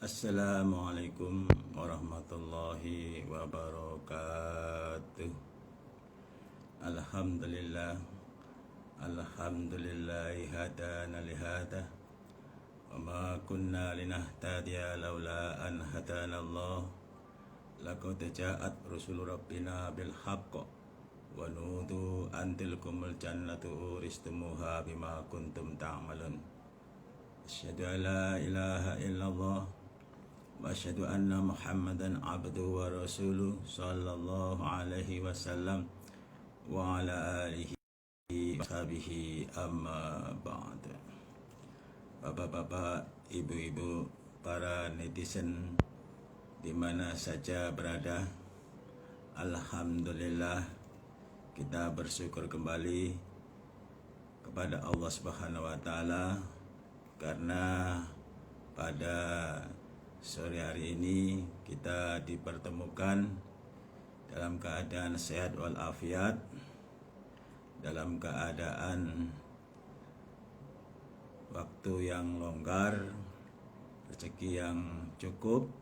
Assalamualaikum warahmatullahi wabarakatuh. Alhamdulillah, alhamdulillahi hadana lihada wa ma kunna linahtadiya laula an hadana Allah. Laqad ja'at rusul rabbina bil haqq wa nudu an tilkumul jannatu uristumuha bima kuntum ta'malun. Asyhadu an la ilaha illallah wa asyhadu anna Muhammadan abduhu wa rasuluh sallallahu alaihi wasallam wa ala alihi wa sahbihi amma ba'd. Bapak-bapak, ibu-ibu, para netizen di mana saja berada, alhamdulillah kita bersyukur kembali kepada Allah Subhanahu wa taala karena pada sore hari ini kita dipertemukan dalam keadaan sehat walafiat, dalam keadaan waktu yang longgar, rezeki yang cukup,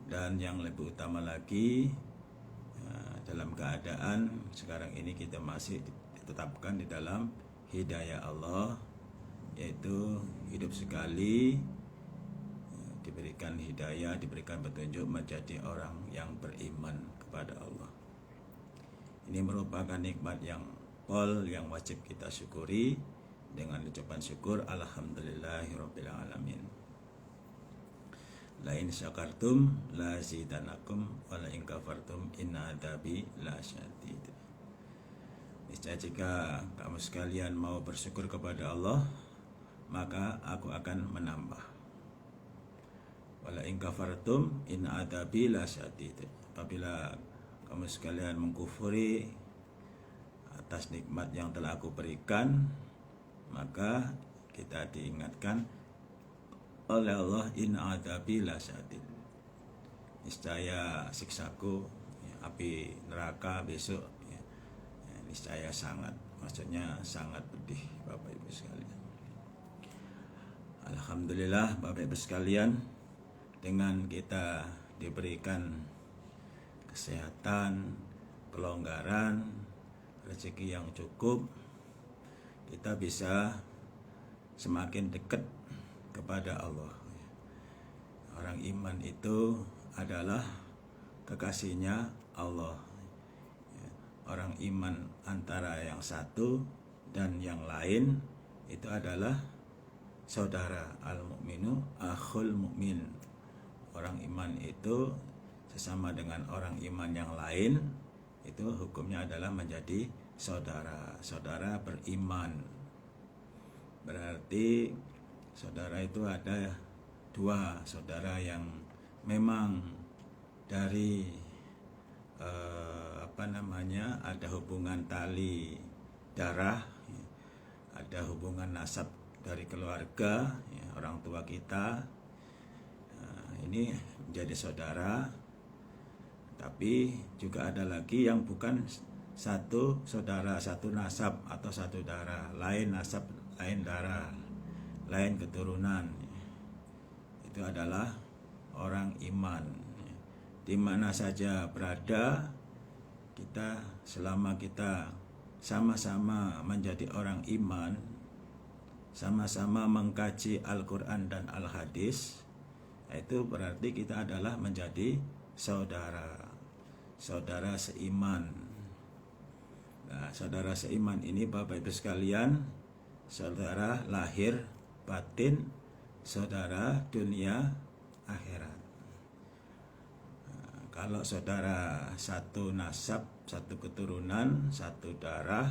dan yang lebih utama lagi dalam keadaan sekarang ini kita masih ditetapkan di dalam hidayah Allah, yaitu hidup sekali diberikan hidayah, diberikan petunjuk menjadi orang yang beriman kepada Allah. Ini merupakan nikmat yang yang wajib kita syukuri dengan ucapan syukur alhamdulillahirabbil alamin. La in syakartum la zidanakum wa la in kafartum inna adzabi lasyadid. Niscaya jika kamu sekalian mau bersyukur kepada Allah, maka aku akan menambah. Wala in kafartum in adzabi lasyadid. Apabila kamu sekalian mengkufuri atas nikmat yang telah aku berikan, maka kita diingatkan oleh Allah, in adzabi lasyadid. Niscaya siksaku, api neraka besok, niscaya sangat, maksudnya sangat pedih, Bapak Ibu sekalian. Alhamdulillah Bapak Ibu sekalian, dengan kita diberikan kesehatan, kelonggaran, rezeki yang cukup, kita bisa semakin dekat kepada Allah. Orang iman itu adalah kekasihnya Allah. Orang iman antara yang satu dan yang lain itu adalah saudara. Al-mu'minu akhul mu'min. Orang iman itu sesama dengan orang iman yang lain, itu hukumnya adalah menjadi saudara. Saudara beriman. Berarti saudara itu ada dua saudara yang memang dari ada hubungan tali darah, ada hubungan nasab dari keluarga, orang tua kita. Ini menjadi saudara, tapi juga ada lagi yang bukan satu saudara, satu nasab atau satu darah, lain nasab, lain darah, lain keturunan. Itu adalah orang iman. Di mana saja berada, kita selama kita sama-sama menjadi orang iman, sama-sama mengkaji Al-Quran dan Al-Hadis, itu berarti kita adalah menjadi saudara, saudara seiman. Nah, saudara seiman ini Bapak Ibu sekalian, saudara lahir batin, saudara dunia akhirat. Nah, kalau saudara satu nasab, satu keturunan, satu darah,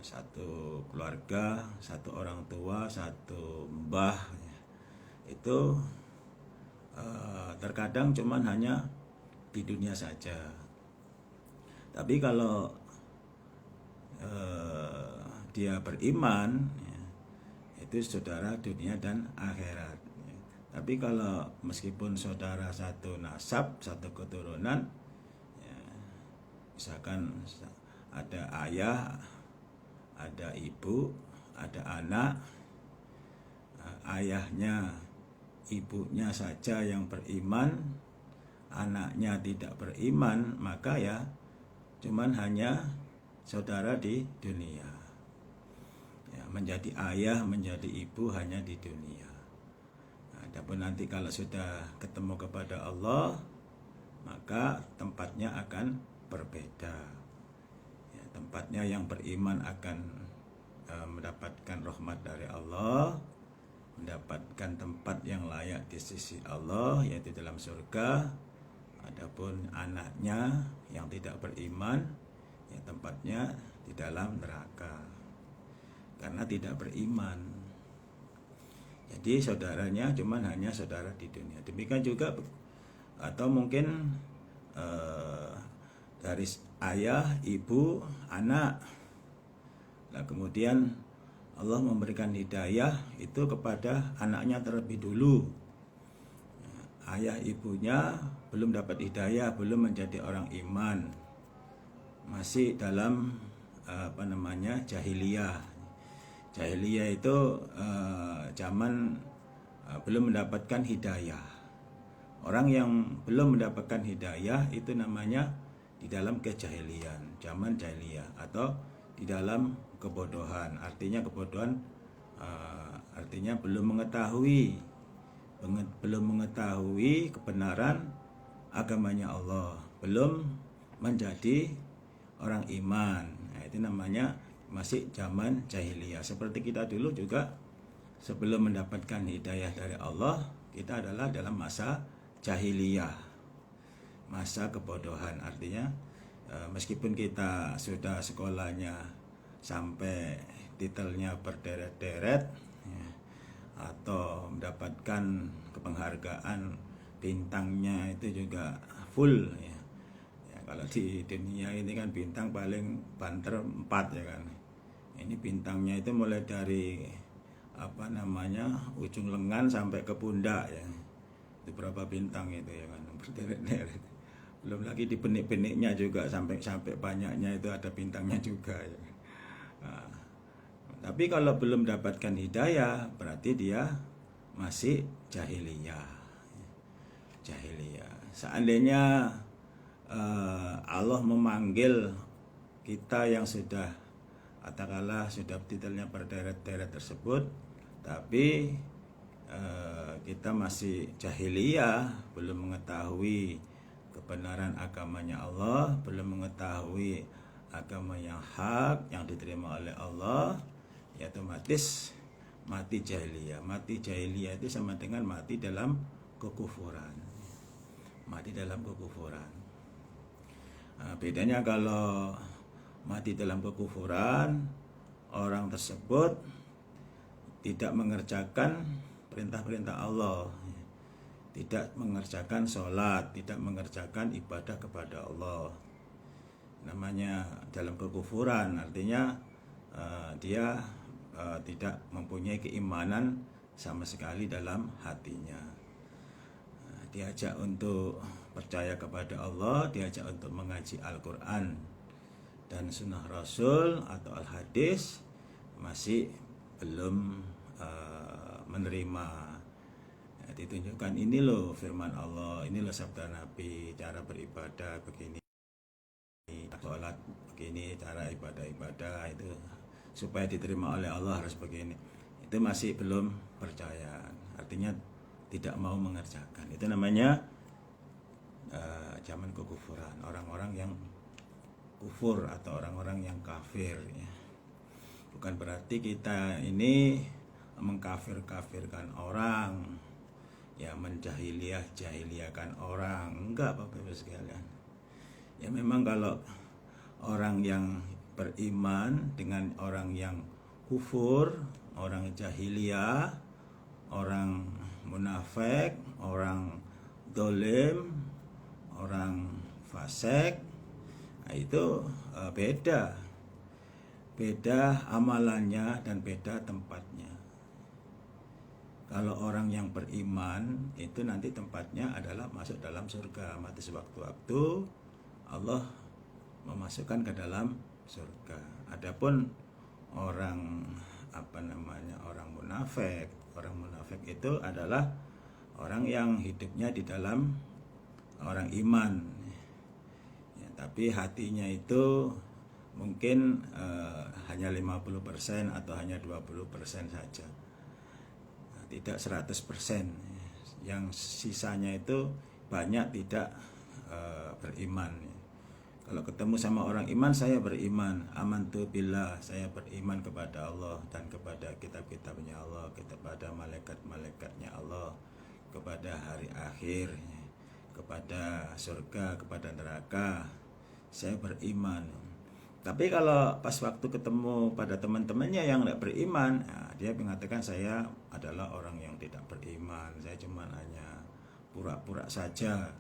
satu keluarga, satu orang tua, satu mbah, itu terkadang cuman hanya di dunia saja. Tapi kalau dia beriman, itu saudara dunia dan akhirat. Tapi kalau meskipun saudara satu nasab, satu keturunan, misalkan ada ayah, ada ibu, ada anak, ayahnya ibunya saja yang beriman, anaknya tidak beriman, maka ya cuman hanya saudara di dunia. Ya, menjadi ayah, menjadi ibu hanya di dunia. Adapun nanti kalau sudah ketemu kepada Allah, maka tempatnya akan berbeda. Ya, tempatnya yang beriman akan mendapatkan rahmat dari Allah, mendapatkan tempat yang layak di sisi Allah, yaitu dalam surga. Adapun anaknya yang tidak beriman, ya tempatnya di dalam neraka karena tidak beriman. Jadi saudaranya cuman hanya saudara di dunia. Demikian juga atau mungkin dari ayah, ibu, anak. Nah, kemudian Allah memberikan hidayah itu kepada anaknya terlebih dulu. Ayah ibunya belum dapat hidayah, belum menjadi orang iman, masih dalam jahiliyah. Jahiliyah itu zaman belum mendapatkan hidayah. Orang yang belum mendapatkan hidayah itu namanya di dalam kejahilian, zaman jahiliyah, atau di dalam kebodohan. Artinya kebodohan artinya belum mengetahui kebenaran agamanya Allah, belum menjadi orang iman. Nah, itu namanya masih zaman jahiliyah. Seperti kita dulu juga sebelum mendapatkan hidayah dari Allah, kita adalah dalam masa jahiliyah, masa kebodohan. Artinya meskipun kita sudah sekolahnya sampai titelnya berderet-deret, ya, atau mendapatkan penghargaan, bintangnya itu juga full, ya. Ya, kalau di dunia ini kan bintang paling banter 4, ya kan. Ini bintangnya itu mulai dari ujung lengan sampai ke pundak, ya. Itu berapa bintang itu, ya kan, berderet-deret. Belum lagi di benik-beniknya juga sampai banyaknya itu ada bintangnya juga, ya. Nah, tapi kalau belum dapatkan hidayah berarti dia masih jahiliyah. Seandainya Allah memanggil kita yang sudah katakanlah sudah titelnya berderet-deret tersebut, tapi kita masih jahiliyah, belum mengetahui kebenaran agamanya Allah, belum mengetahui agama yang hak yang diterima oleh Allah, ya otomatis mati jahiliyah. Mati jahiliyah itu sama dengan mati dalam kekufuran. Mati dalam kekufuran. Nah, bedanya kalau mati dalam kekufuran, orang tersebut tidak mengerjakan perintah-perintah Allah, tidak mengerjakan sholat, tidak mengerjakan ibadah kepada Allah. Namanya dalam kekufuran, artinya dia tidak mempunyai keimanan sama sekali dalam hatinya. Diajak untuk percaya kepada Allah, diajak untuk mengaji Al-Quran dan Sunnah Rasul atau Al-Hadis, masih belum menerima. Ditunjukkan ini loh firman Allah, ini loh sabda Nabi, cara beribadah begini, sholat begini, cara ibadah itu supaya diterima oleh Allah harus begini. Itu masih belum percaya, artinya tidak mau mengerjakan. Itu namanya zaman kekufuran, orang-orang yang kufur atau orang-orang yang kafir, ya. Bukan berarti kita ini mengkafir-kafirkan orang, ya, menjahiliyahkan orang, enggak Bapak-Ibu sekalian. Ya memang kalau orang yang beriman dengan orang yang kufur, orang jahiliyah, orang munafik, orang dolim, orang fasik, nah itu beda amalannya dan beda tempatnya. Kalau orang yang beriman itu nanti tempatnya adalah masuk dalam surga, mati sewaktu-waktu Allah memasukkan ke dalam surga. Adapun orang orang munafik itu adalah orang yang hidupnya di dalam orang iman, ya, tapi hatinya itu mungkin hanya 50% atau hanya 20% saja, nah, tidak 100%. Yang sisanya itu banyak tidak beriman. Kalau ketemu sama orang iman, saya beriman, amantu billah, saya beriman kepada Allah dan kepada kitab-kitabnya Allah, kepada malaikat-malaikatnya Allah, kepada hari akhir, kepada surga, kepada neraka, saya beriman. Tapi kalau pas waktu ketemu pada teman-temannya yang tidak beriman, nah, dia mengatakan saya adalah orang yang tidak beriman, saya cuma hanya pura-pura saja.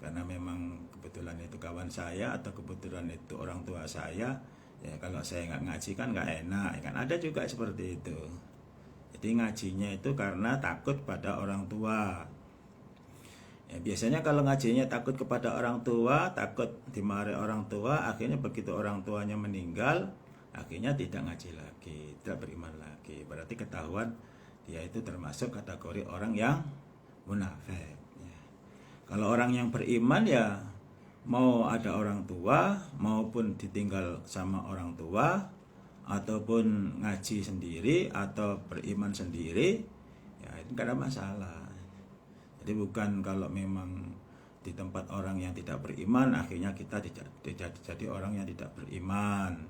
Karena memang kebetulan itu kawan saya atau kebetulan itu orang tua saya, ya kalau saya nggak ngaji kan nggak enak, ya kan ada juga seperti itu. Jadi ngajinya itu karena takut pada orang tua. Ya, biasanya kalau ngajinya takut kepada orang tua, takut dimarahi orang tua, akhirnya begitu orang tuanya meninggal, akhirnya tidak ngaji lagi, tidak beriman lagi. Berarti ketahuan dia itu termasuk kategori orang yang munafik. Kalau orang yang beriman ya mau ada orang tua maupun ditinggal sama orang tua ataupun ngaji sendiri atau beriman sendiri, ya itu nggak ada masalah. Jadi bukan kalau memang di tempat orang yang tidak beriman akhirnya kita tidak jadi orang yang tidak beriman.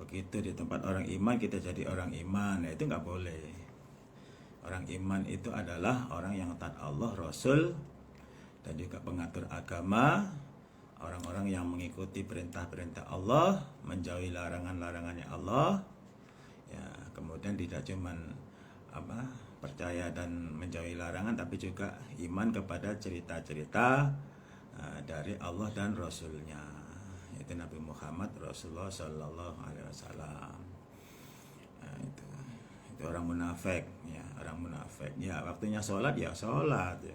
Begitu di tempat orang iman kita jadi orang iman, ya itu nggak boleh. Orang iman itu adalah orang yang taat Allah, Rasul, dan juga pengatur agama, orang-orang yang mengikuti perintah-perintah Allah, menjauhi larangan-larangannya Allah, ya kemudian tidak cuman percaya dan menjauhi larangan, tapi juga iman kepada cerita-cerita dari Allah dan Rasulnya, yaitu Nabi Muhammad Rasulullah Sallallahu Alaihi Wasallam. Nah, itu orang munafik, ya orang munafik. Ya waktunya sholat ya sholat. Ya.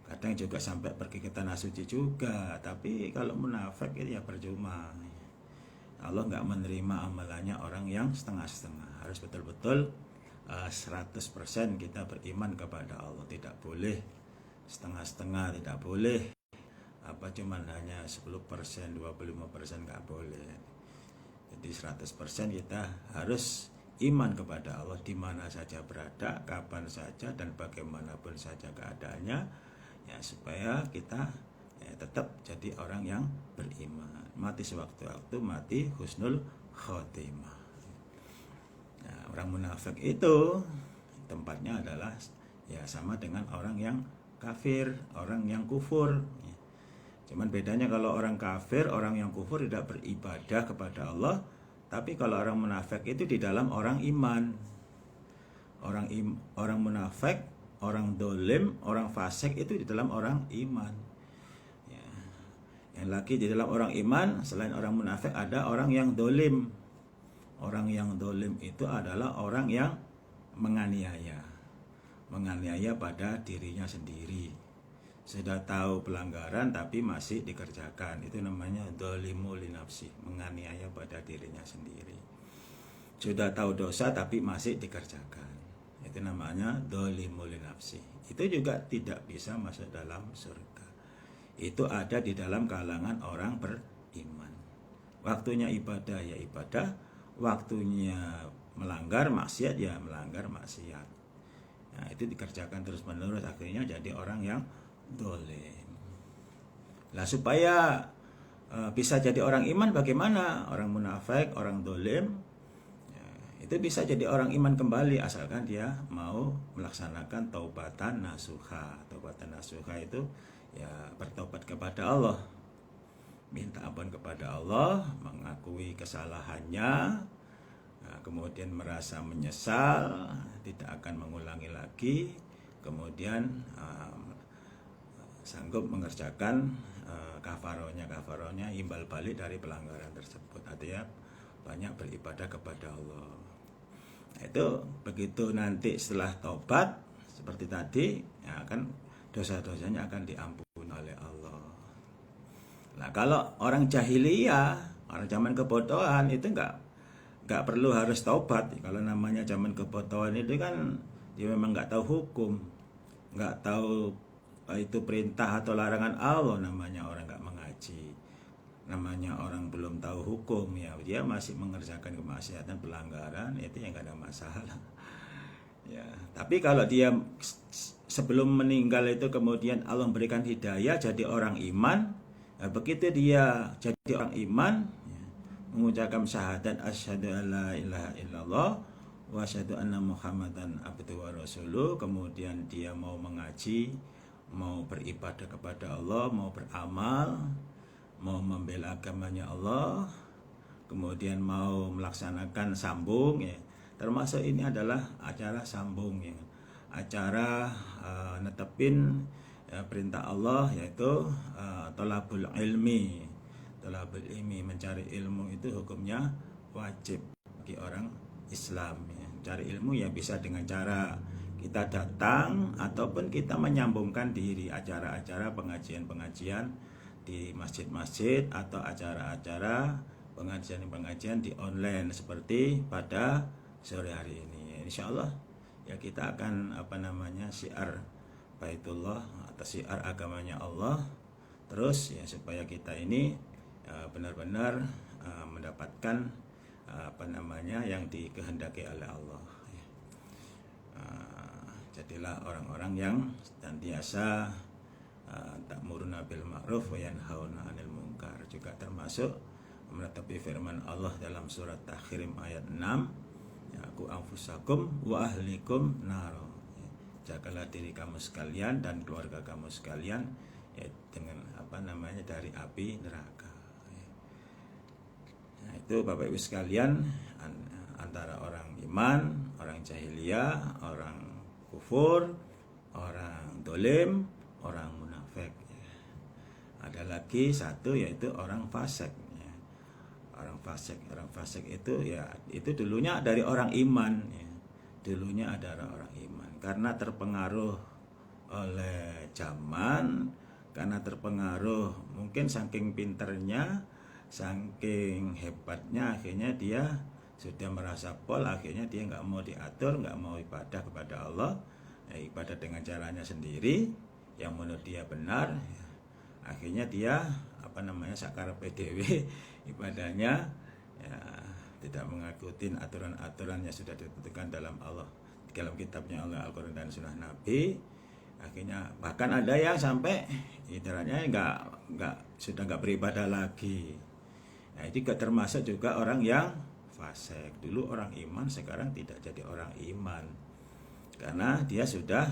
Kadang juga sampai pergi ke tanah suci juga, tapi kalau munafik itu ya percuma. Allah nggak menerima amalannya orang yang setengah-setengah. Harus betul-betul 100% kita beriman kepada Allah. Tidak boleh setengah-setengah, tidak boleh cuman hanya 10%, 25% nggak boleh. Jadi 100% kita harus iman kepada Allah di mana saja berada, kapan saja dan bagaimanapun saja keadaannya. Ya supaya kita tetap jadi orang yang beriman, mati sewaktu-waktu, mati husnul khotimah. Nah, orang munafik itu tempatnya adalah ya sama dengan orang yang kafir, orang yang kufur. Cuman bedanya kalau orang kafir, orang yang kufur tidak beribadah kepada Allah, tapi kalau orang munafik itu di dalam orang iman. Orang munafik, orang dolim, orang fasik itu di dalam orang iman. Ya. Yang lagi di dalam orang iman, selain orang munafik ada orang yang dolim. Orang yang dolim itu adalah orang yang menganiaya pada dirinya sendiri. Sudah tahu pelanggaran tapi masih dikerjakan. Itu namanya dolimu li nafsi, menganiaya pada dirinya sendiri. Sudah tahu dosa tapi masih dikerjakan. Itu namanya dolimul nafsi. Itu juga tidak bisa masuk dalam surga. Itu ada di dalam kalangan orang beriman. Waktunya ibadah ya ibadah, waktunya melanggar maksiat ya melanggar maksiat. Nah, itu dikerjakan terus menerus, akhirnya jadi orang yang dolim. Nah, supaya bisa jadi orang iman bagaimana? Orang munafik, orang dolim itu bisa jadi orang iman kembali asalkan dia mau melaksanakan taubatan nasuha. Taubatan nasuha itu ya bertobat kepada Allah, minta ampun kepada Allah, mengakui kesalahannya, kemudian merasa menyesal, tidak akan mengulangi lagi, kemudian sanggup mengerjakan kafarohnya imbal balik dari pelanggaran tersebut. Artinya banyak beribadah kepada Allah. Itu begitu nanti setelah taubat seperti tadi, ya kan dosa-dosanya akan diampuni oleh Allah. Nah, kalau orang jahiliyah, orang zaman kebodohan itu nggak perlu harus taubat. Kalau namanya zaman kebodohan itu kan dia memang nggak tahu hukum, nggak tahu itu perintah atau larangan Allah, namanya orang nggak mengaji, namanya orang belum tahu hukum, ya dia masih mengerjakan kemaksiatan, pelanggaran, itu yang nggak ada masalah. Ya, tapi kalau dia sebelum meninggal itu kemudian Allah memberikan hidayah jadi orang iman, nah, begitu dia jadi orang iman, ya, mengucapkan syahadat asyhadu alla ilaha illallah wa asyhadu anna muhammadan abduhu wa rasuluh, kemudian dia mau mengaji, mau beribadah kepada Allah, mau beramal, mau membela agamanya Allah, kemudian mau melaksanakan sambung, ya, termasuk ini adalah acara sambung, ya, acara netepin perintah Allah, yaitu thalabul ilmi. Thalabul ilmi, mencari ilmu itu hukumnya wajib bagi orang Islam, ya. Cari ilmu ya bisa dengan cara kita datang ataupun kita menyambungkan diri, acara-acara pengajian-pengajian di masjid-masjid atau acara-acara pengajian-pengajian di online seperti pada sore hari ini. Insya Allah ya kita akan syiar Baitullah atau syiar agamanya Allah terus, ya, supaya kita ini benar-benar mendapatkan yang dikehendaki oleh Allah. Jadilah orang-orang yang senantiasa ta'muruna bil ma'ruf wa yanhauna 'anil munkar, juga termasuk menetapi firman Allah dalam surat Tahrim ayat 6, ya, aku anfusakum wa ahlikum naro, jagalah diri kamu sekalian dan keluarga kamu sekalian, ya, dengan dari api neraka. Nah, itu Bapak Ibu sekalian, antara orang iman, orang jahiliyah, orang kufur, orang dolim, orang munafik, ya. Ada lagi satu, yaitu orang fasik, ya. Orang fasik itu, ya, itu dulunya dari orang iman, ya. Dulunya adalah orang iman, karena terpengaruh oleh zaman, karena terpengaruh mungkin saking pinternya, saking hebatnya, akhirnya dia sudah merasa pol, akhirnya dia nggak mau diatur, nggak mau ibadah kepada Allah, ya, ibadah dengan caranya sendiri yang menurut dia benar, ya. Akhirnya dia sakar PDW ibadahnya, ya, tidak mengikuti aturan-aturan yang sudah ditentukan dalam kitabnya Allah, Al-Quran dan Sunnah Nabi. Akhirnya bahkan ada yang sampai ibaratnya sudah nggak beribadah lagi. Nah, itu termasuk juga orang yang fasik. Dulu orang iman, sekarang tidak jadi orang iman, karena dia sudah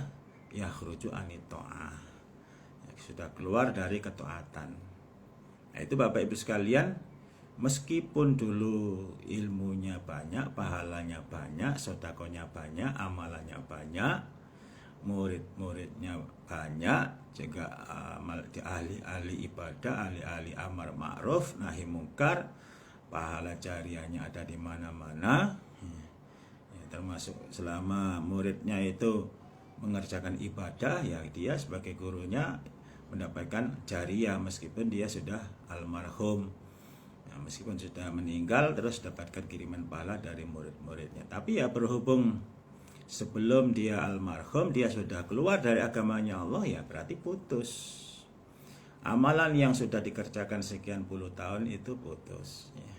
yakhruju anit ta'ah, sudah keluar dari ketaatan. Nah, itu Bapak Ibu sekalian, meskipun dulu ilmunya banyak, pahalanya banyak, sedekahnya banyak, amalannya banyak, murid-muridnya banyak, juga ahli-ahli ibadah, ahli-ahli amar ma'ruf nahi mungkar, pahala jariahnya ada di mana-mana, ya, termasuk selama muridnya itu mengerjakan ibadah, ya dia sebagai gurunya mendapatkan jariah meskipun dia sudah almarhum, ya, meskipun sudah meninggal, terus dapatkan kiriman pahala dari murid-muridnya. Tapi ya berhubung sebelum dia almarhum dia sudah keluar dari agamanya Allah, ya berarti putus. Amalan yang sudah dikerjakan sekian puluh tahun itu putus, ya.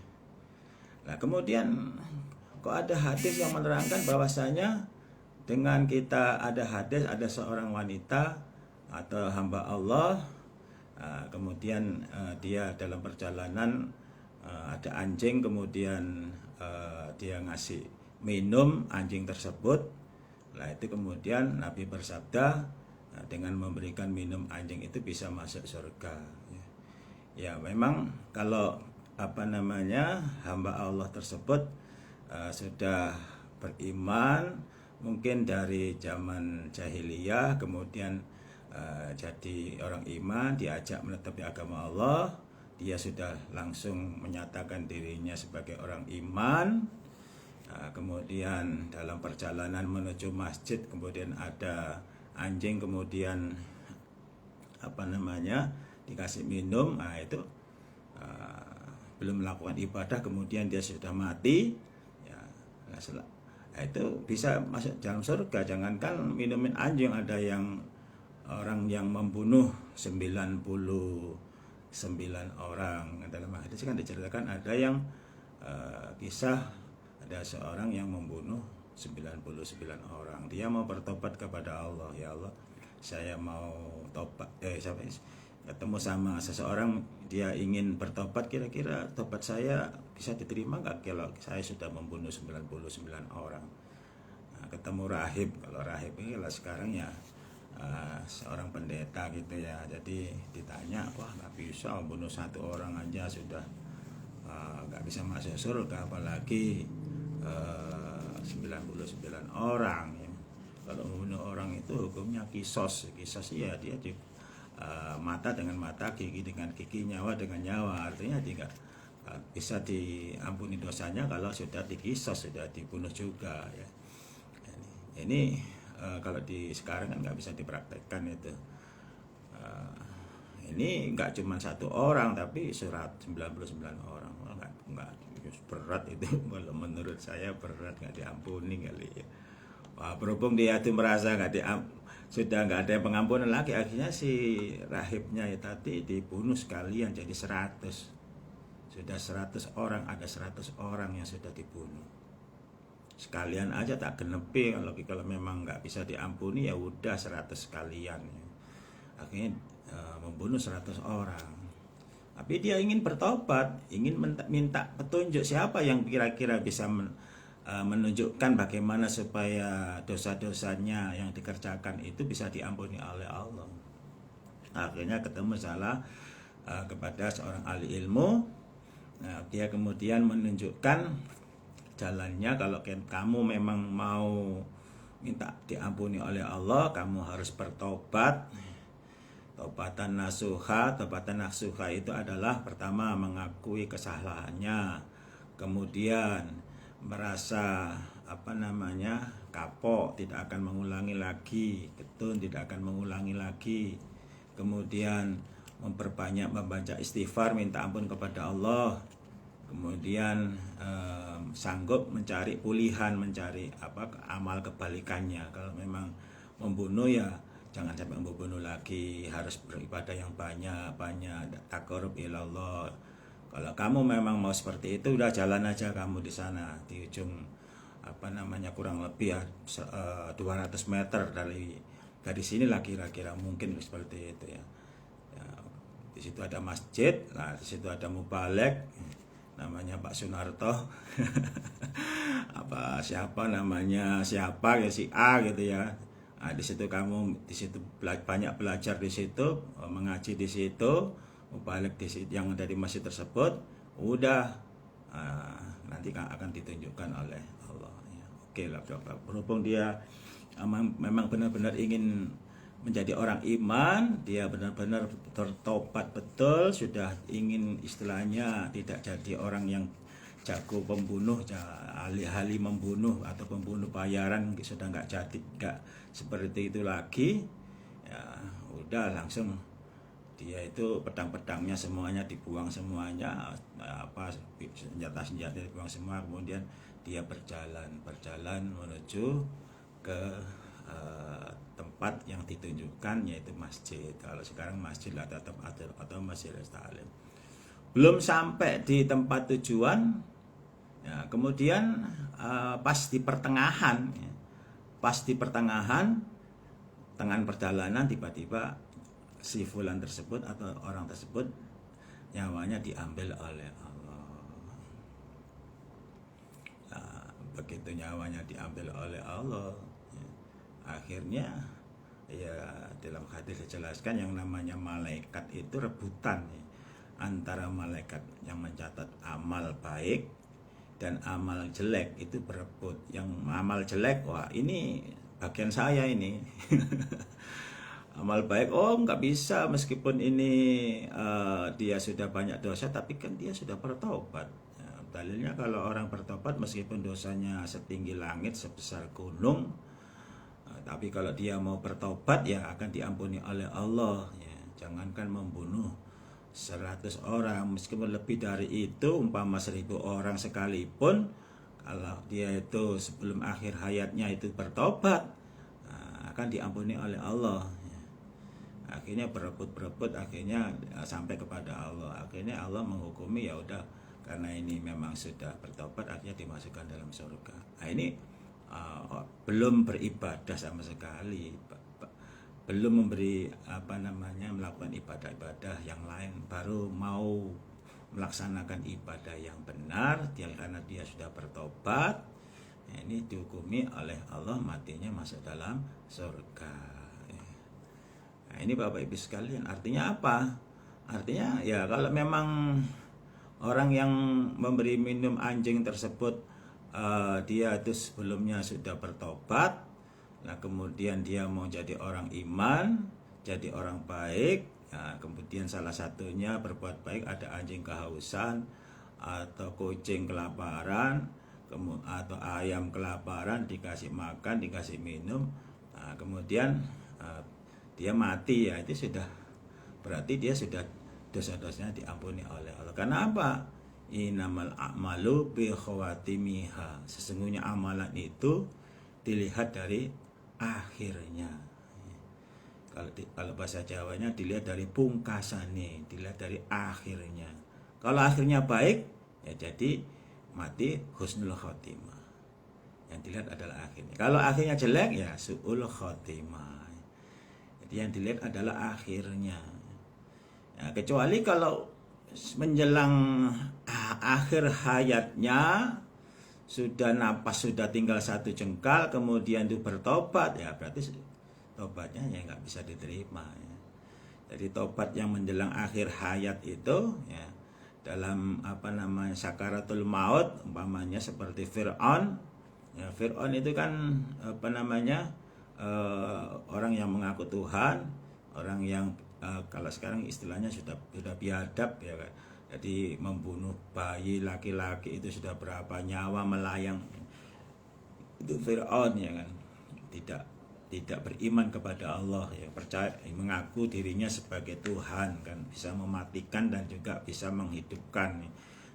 Nah, kemudian kok ada hadis yang menerangkan bahwasanya dengan kita ada hadis, ada seorang wanita atau hamba Allah, kemudian dia dalam perjalanan ada anjing, kemudian dia ngasih minum anjing tersebut. Nah, itu kemudian Nabi bersabda, dengan memberikan minum anjing itu bisa masuk surga. Ya, memang kalau hamba Allah tersebut sudah beriman, mungkin dari zaman jahiliyah, kemudian jadi orang iman, diajak menetapi agama Allah, dia sudah langsung menyatakan dirinya sebagai orang iman. Kemudian dalam perjalanan menuju masjid, kemudian ada anjing, kemudian dikasih minum, nah itu belum melakukan ibadah, kemudian dia sudah mati, ya, nah itu bisa masuk dalam surga. Jangankan minumin anjing, ada yang orang yang membunuh 99 orang. Dalam hadis kan diceritakan ada yang kisah ada seorang yang membunuh 99 orang. Dia mau bertobat kepada Allah, ya Allah, saya mau tobat. Ketemu sama seseorang, dia ingin bertobat, kira-kira tobat saya bisa diterima nggak kalau saya sudah membunuh 99 orang. Nah, ketemu rahib. Kalau rahib ini kalau sekarang ya seorang pendeta gitu ya. Jadi ditanya, wah nggak bisa membunuh satu orang aja sudah nggak bisa masuk surga, apalagi 99 orang ya. Kalau membunuh orang itu hukumnya kisos ya, dia di mata dengan mata, gigi dengan gigi, nyawa dengan nyawa. Artinya tidak bisa diampuni dosanya kalau sudah dikisos, sudah dibunuh juga ya. Ini kalau di sekarang kan nggak bisa dipraktekkan itu. Ini nggak cuma satu orang tapi 99 orang. Nggak berat itu. Kalau menurut saya berat, nggak diampuni kali ya. Wah, berhubung dia itu merasa sudah nggak ada pengampunan lagi, akhirnya si rahibnya ya tadi dibunuh sekalian jadi 100. Sudah 100 orang, ada 100 orang yang sudah dibunuh sekalian aja, tak genepi. Kalau memang nggak bisa diampuni ya udah 100 sekalian ya. Akhirnya membunuh 100 orang. Tapi dia ingin bertobat, ingin minta petunjuk siapa yang kira-kira bisa menunjukkan bagaimana supaya dosa-dosanya yang dikerjakan itu bisa diampuni oleh Allah. Akhirnya ketemu kepada seorang ahli ilmu. Nah, dia kemudian menunjukkan jalannya. Kalau kamu memang mau minta diampuni oleh Allah, kamu harus bertobat. Tobatan nasuha itu adalah pertama mengakui kesalahannya, kemudian merasa kapok, tidak akan mengulangi lagi, ketun tidak akan mengulangi lagi, kemudian memperbanyak membaca istighfar, minta ampun kepada Allah, kemudian sanggup mencari pulihan, mencari amal kebalikannya. Kalau memang membunuh ya jangan sampai membunuh lagi, harus beribadah yang banyak, taqarrub ilallah. Kalau kamu memang mau seperti itu, udah jalan aja kamu di sana, di ujung kurang lebih 200 meter dari sini lah kira-kira, mungkin seperti itu ya. Di situ ada masjid, nah di situ ada mubalek, namanya Pak Sunarto. siapa ya, si A gitu ya. Nah, di situ banyak belajar di situ, mengaji di situ, balik di situ yang ada di masjid tersebut, udah nanti akan ditunjukkan oleh Allah. Ya, oke lah, berhubung dia memang benar-benar ingin menjadi orang iman, dia benar-benar tertobat betul, sudah ingin istilahnya tidak jadi orang yang jago pembunuh, alih-alih membunuh atau pembunuh bayaran, sudah nggak seperti itu lagi ya. Udah langsung dia itu pedang-pedangnya semuanya dibuang, semuanya senjata-senjata dibuang semua, kemudian dia berjalan menuju ke tempat yang ditunjukkan, yaitu masjid. Kalau sekarang masjid atau Masjidil Ta'lim. Belum sampai di tempat tujuan ya, kemudian pas di pertengahan tengah perjalanan, tiba-tiba si fulan tersebut atau orang tersebut nyawanya diambil oleh Allah. Nah, begitu nyawanya diambil oleh Allah, akhirnya ya dalam hadis dijelaskan yang namanya malaikat itu rebutan ya, antara malaikat yang mencatat amal baik dan amal jelek itu berebut. Yang amal jelek, wah ini bagian saya ini. Amal baik, nggak bisa, meskipun ini dia sudah banyak dosa, tapi kan dia sudah bertobat. Ya, dalilnya kalau orang bertobat meskipun dosanya setinggi langit, sebesar gunung, tapi kalau dia mau bertobat ya akan diampuni oleh Allah ya. Jangankan membunuh 100 orang, meskipun lebih dari itu, umpama 1000 orang sekalipun, kalau dia itu sebelum akhir hayatnya itu bertobat, akan diampuni oleh Allah ya. akhirnya berebut akhirnya sampai kepada Allah. Akhirnya Allah menghukumi, ya udah, karena ini memang sudah bertobat, akhirnya dimasukkan dalam surga. Nah, ini belum beribadah sama sekali, belum memberi melakukan ibadah-ibadah yang lain, baru mau melaksanakan ibadah yang benar karena dia sudah bertobat. Nah, ini dihukumi oleh Allah, matinya masuk dalam surga. Nah, ini Bapak Ibu sekalian, artinya apa? Artinya ya kalau memang orang yang memberi minum anjing tersebut dia itu sebelumnya sudah bertobat, nah kemudian dia mau jadi orang iman, jadi orang baik, nah, kemudian salah satunya berbuat baik, ada anjing kehausan atau kucing kelaparan atau ayam kelaparan, dikasih makan, dikasih minum, nah, kemudian dia mati, ya itu sudah berarti dia sudah dosa-dosanya diampuni oleh Allah. Karena apa? Innamal a'malu bi khawatimiha. Sesungguhnya amalan itu dilihat dari akhirnya. Kalau bahasa Jawanya dilihat dari pungkasane, dilihat dari akhirnya. Kalau akhirnya baik, ya jadi mati husnul khotimah. Yang dilihat adalah akhirnya. Kalau akhirnya jelek, ya su'ul khotimah. Jadi yang dilihat adalah akhirnya. Ya, kecuali kalau menjelang akhir hayatnya, sudah napas sudah tinggal 1 jengkal, kemudian itu bertobat, ya berarti tobatnya ya nggak bisa diterima, ya. Jadi tobat yang menjelang akhir hayat itu, ya, dalam sakaratul maut, umpamanya seperti Fir'aun, ya, Fir'aun itu kan orang yang mengaku Tuhan, orang yang kalau sekarang istilahnya sudah biadab, ya kan. Jadi membunuh bayi laki-laki itu sudah berapa nyawa melayang. Itu Fir'aun, ya kan. Tidak beriman kepada Allah, ya, percaya mengaku dirinya sebagai Tuhan, kan, bisa mematikan dan juga bisa menghidupkan.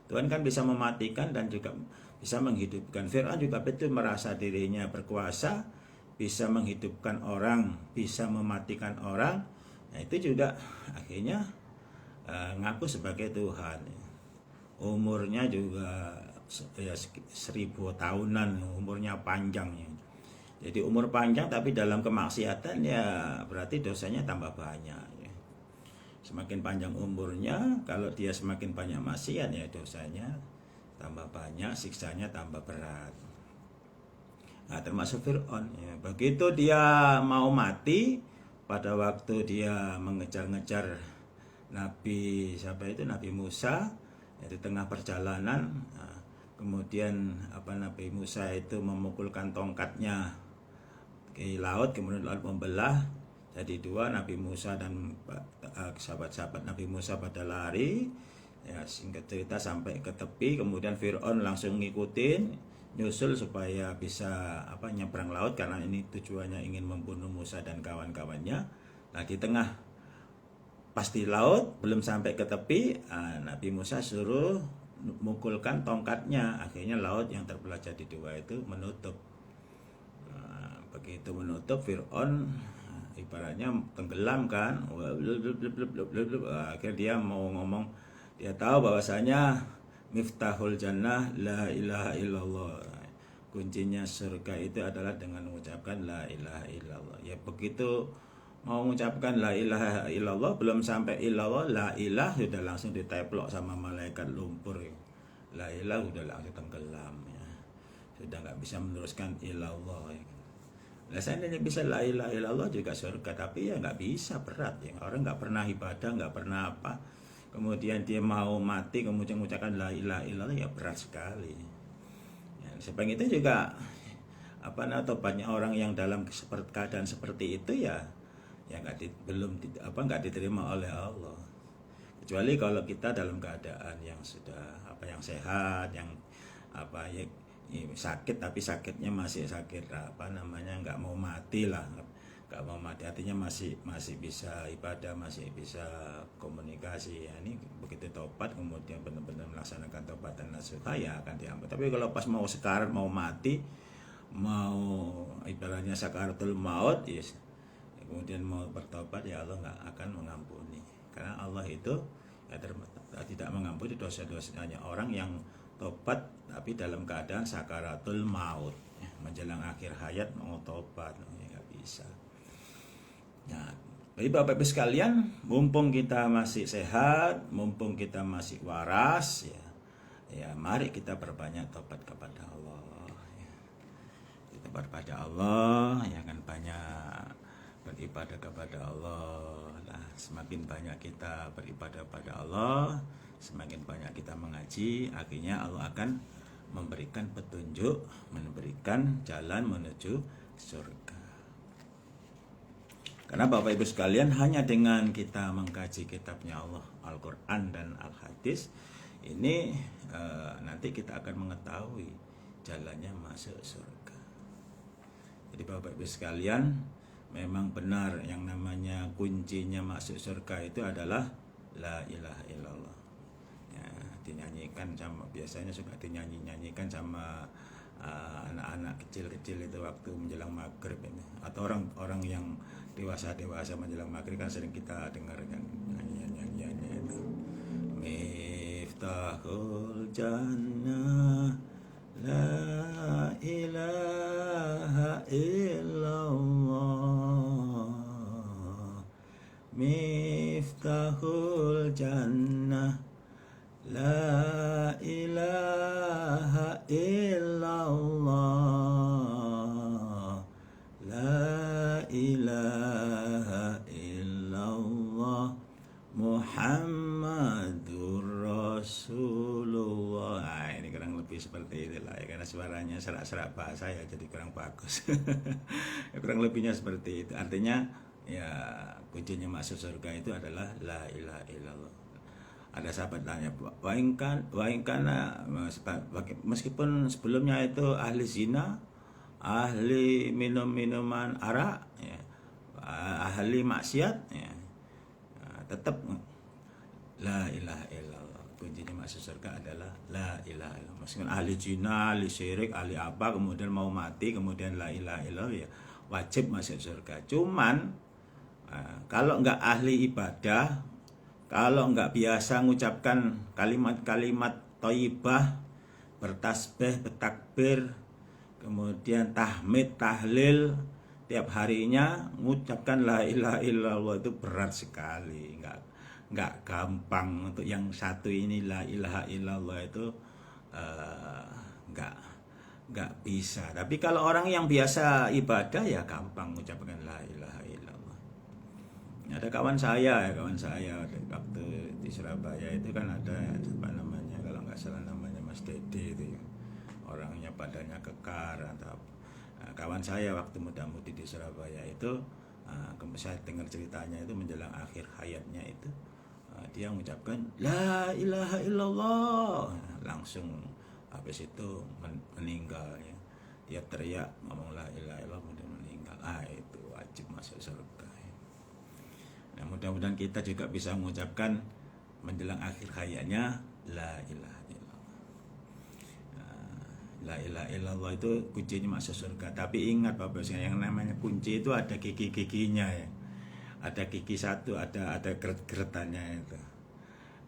Tuhan kan bisa mematikan dan juga bisa menghidupkan. Fir'aun juga betul merasa dirinya berkuasa, bisa menghidupkan orang, bisa mematikan orang. Nah, itu juga akhirnya ngaku sebagai Tuhan. Umurnya juga ya 1000 tahunan, umurnya panjang, ya. Jadi umur panjang tapi dalam kemaksiatan, ya berarti dosanya tambah banyak, ya. Semakin panjang umurnya, kalau dia semakin banyak maksiat, ya dosanya tambah banyak, siksanya tambah berat. Nah, termasuk Fir'aun, ya. Begitu dia mau mati, pada waktu dia mengejar-ngejar Nabi Musa, di tengah perjalanan, nah, kemudian Nabi Musa itu memukulkan tongkatnya ke laut, kemudian laut membelah jadi 2, Nabi Musa dan sahabat-sahabat Nabi Musa pada lari, ya, singkat cerita sampai ke tepi, kemudian Fir'aun langsung ngikutin, nyusul supaya bisa nyebrang laut, karena ini tujuannya ingin membunuh Musa dan kawan-kawannya. Nah, di tengah pasti laut, belum sampai ke tepi, Nabi Musa suruh mukulkan tongkatnya, akhirnya laut yang terbelah jadi 2 itu menutup. Nah, begitu menutup, Fir'aun ibaratnya tenggelam, kan. Akhirnya dia mau ngomong, dia tahu bahwasanya miftahul jannah la ilaha illallah. Kuncinya surga itu adalah dengan mengucapkan la ilaha illallah. Ya begitu mau mengucapkan la ilaha illallah, belum sampai illallah, la ilah sudah langsung diteplok sama malaikat lumpur. La ilah sudah langsung tenggelam, ya. Sudah nggak bisa meneruskan illallah, ya. Nah, seandainya bisa la ilaha illallah juga surga, tapi ya nggak bisa, berat, ya. Orang nggak pernah ibadah, nggak pernah apa, kemudian dia mau mati kemudian mengucapkan la ilaha illallah, ya berat sekali. Ya, sebab itu juga tobatnya orang yang dalam keadaan seperti itu, ya nggak diterima oleh Allah. Kecuali kalau kita dalam keadaan yang sudah yang sehat, yang sakit, tapi sakitnya masih sakit nggak mau mati lah. Gak mau mati, artinya masih bisa ibadah, masih bisa komunikasi, ya. Ini begitu tobat kemudian benar-benar melaksanakan tobatan nasuha, ya akan diampuni. Tapi kalau pas mau sekarat, mau mati, mau ibaratnya sakaratul maut, yes, kemudian mau bertobat, ya Allah nggak akan mengampuni, karena Allah itu ya tidak mengampuni dosa-dosanya orang yang tobat tapi dalam keadaan sakaratul maut, ya, menjelang akhir hayat mau tobat, ya nggak bisa. Nah, jadi Bapak Ibu sekalian, mumpung kita masih sehat, mumpung kita masih waras, ya mari kita perbanyak tobat kepada Allah. Ya. Kita kepada Allah, ya kan, banyak beribadah kepada Allah. Nah, semakin banyak kita beribadah pada Allah, semakin banyak kita mengaji, akhirnya Allah akan memberikan petunjuk, memberikan jalan menuju surga. Karena Bapak Ibu sekalian, hanya dengan kita mengkaji kitabnya Allah, Al-Quran dan Al-Hadis, ini nanti kita akan mengetahui jalannya masuk surga. Jadi Bapak Ibu sekalian, memang benar yang namanya kuncinya masuk surga itu adalah la ilaha illallah. Ya, dinyanyikan sama, biasanya suka dinyanyikan sama anak-anak kecil-kecil itu waktu menjelang maghrib ini, atau orang-orang yang dewasa menjelang maghrib kan sering kita dengarkan nyanyiannya itu. Miftahul jannah la ilaha illallah, miftahul jannah la ilaha illallah, la ilaha illallah, Muhammadur Rasulullah. Nah, ini kurang lebih seperti itulah ya, karena suaranya serak-serak bahasa ya, jadi kurang bagus. Ya, kurang lebihnya seperti itu. Artinya ya kuncinya masuk surga itu adalah la ilaha illallah. Ada sahabat tanya, meskipun sebelumnya itu ahli zina, ahli minuman arak, ya, ahli maksiat, ya, tetap la ilaha illallah. Kuncinya masuk surga adalah la ilaha illallah. Meskipun ahli zina, ahli syirik, ahli apa, kemudian mau mati, kemudian la ilaha illallah, ya wajib masuk surga. Cuman kalau nggak ahli ibadah, kalau nggak biasa mengucapkan kalimat-kalimat thayyibah, bertasbih, bertakbir, kemudian tahmid, tahlil tiap harinya, mengucapkan la ilaha illallah itu berat sekali, nggak gampang. Untuk yang satu ini la ilaha illallah itu nggak bisa. Tapi kalau orang yang biasa ibadah ya gampang mengucapkan la ilaha illallah. Ada kawan saya waktu di Surabaya itu kan ada apa namanya, kalau nggak salah namanya Mas Dede itu ya. Orangnya badannya kekar atau kawan saya waktu muda-mudi di Surabaya itu, saya dengar ceritanya itu menjelang akhir hayatnya itu, dia mengucapkan la ilaha illallah, langsung habis itu meninggal ya. Dia teriak ngomong la ilaha illallah, kemudian meninggal. Itu wajib masuk surga. Nah, mudah-mudahan kita juga bisa mengucapkan menjelang akhir hayatnya la ilaha illallah. La ilaha illallah itu kuncinya masuk surga. Tapi ingat Bapak Ibu, yang namanya kunci itu ada gigi-giginya ya. Ada gigi satu, ada geret-geretannya itu.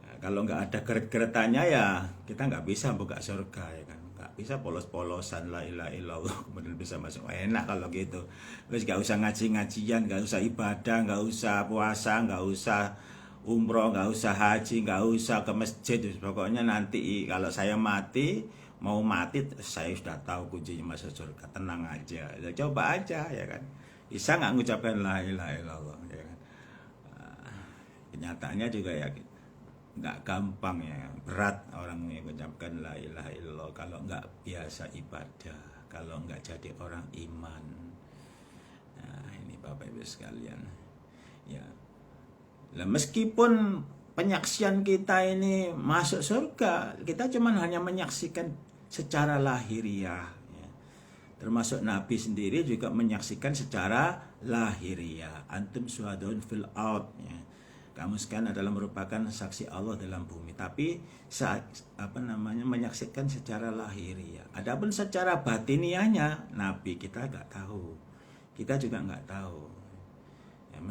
Nah, kalau nggak ada geret-geretannya ya kita nggak bisa buka surga ya kan. Nggak bisa polos-polosan la ilaha illallah kemudian bisa masuk. Enak kalau gitu. Terus nggak usah ngaji-ngajian, nggak usah ibadah, nggak usah puasa, nggak usah umroh, nggak usah haji, nggak usah ke masjid. Pokoknya nanti kalau saya mau mati saya sudah tahu kuncinya masuk surga, tenang aja. Ya, coba aja ya kan. Bisa nggak mengucapkan la ilaha illallah ya kan. Kenyataannya juga ya nggak gampang ya, berat orang yang mengucapkan la ilaha illallah kalau nggak biasa ibadah, kalau nggak jadi orang iman. Nah, ini Bapak Ibu sekalian ya. Nah, meskipun penyaksian kita ini masuk surga, kita cuman hanya menyaksikan secara lahiriah ya. Termasuk Nabi sendiri juga menyaksikan secara lahiriah. Antum syuhadaun fil ard ya. Kamu sekarang adalah merupakan saksi Allah dalam bumi, tapi menyaksikan secara lahiriah. Adapun secara batiniahnya Nabi kita nggak tahu, kita juga nggak tahu.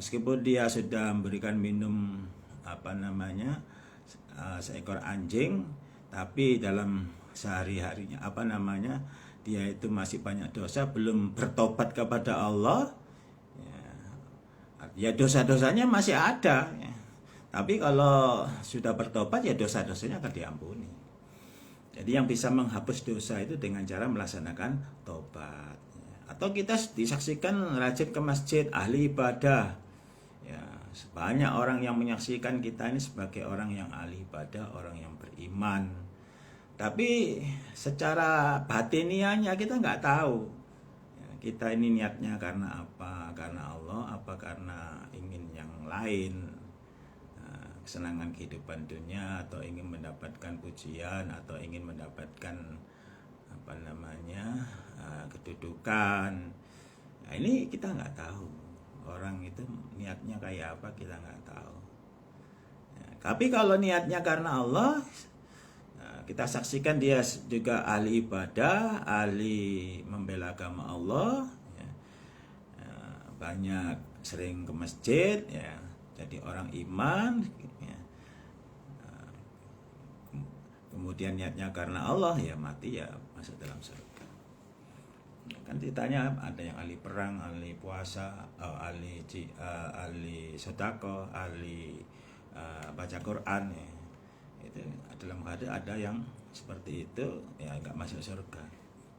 meskipun dia sudah memberikan minum seekor anjing, tapi dalam sehari-harinya dia itu masih banyak dosa, belum bertobat kepada Allah, ya dosa-dosanya masih ada, ya. Tapi kalau sudah bertobat, ya dosa-dosanya akan diampuni. Jadi yang bisa menghapus dosa itu dengan cara melaksanakan tobat. Atau kita disaksikan rajin ke masjid, ahli ibadah. Ya, banyak orang yang menyaksikan kita ini sebagai orang yang ahli ibadah, orang yang beriman. Tapi secara batiniahnya kita nggak tahu. Ya, kita ini niatnya karena apa? Karena Allah, apa karena ingin yang lain? Kesenangan kehidupan dunia, atau ingin mendapatkan pujian, atau ingin mendapatkan kedudukan. Nah, ini kita nggak tahu orang itu niatnya kayak apa, kita nggak tahu. Ya, tapi kalau niatnya karena Allah, kita saksikan dia juga ahli ibadah, ahli membela agama Allah, ya. Banyak sering ke masjid, ya, jadi orang iman, ya. Kemudian niatnya karena Allah, ya mati, ya masuk dalam surga. Kan ditanya ada yang ahli perang, ahli puasa, ahli sedekah, ahli baca Quran, ya. Itu dalam hadis ada yang seperti itu, ya nggak masuk surga,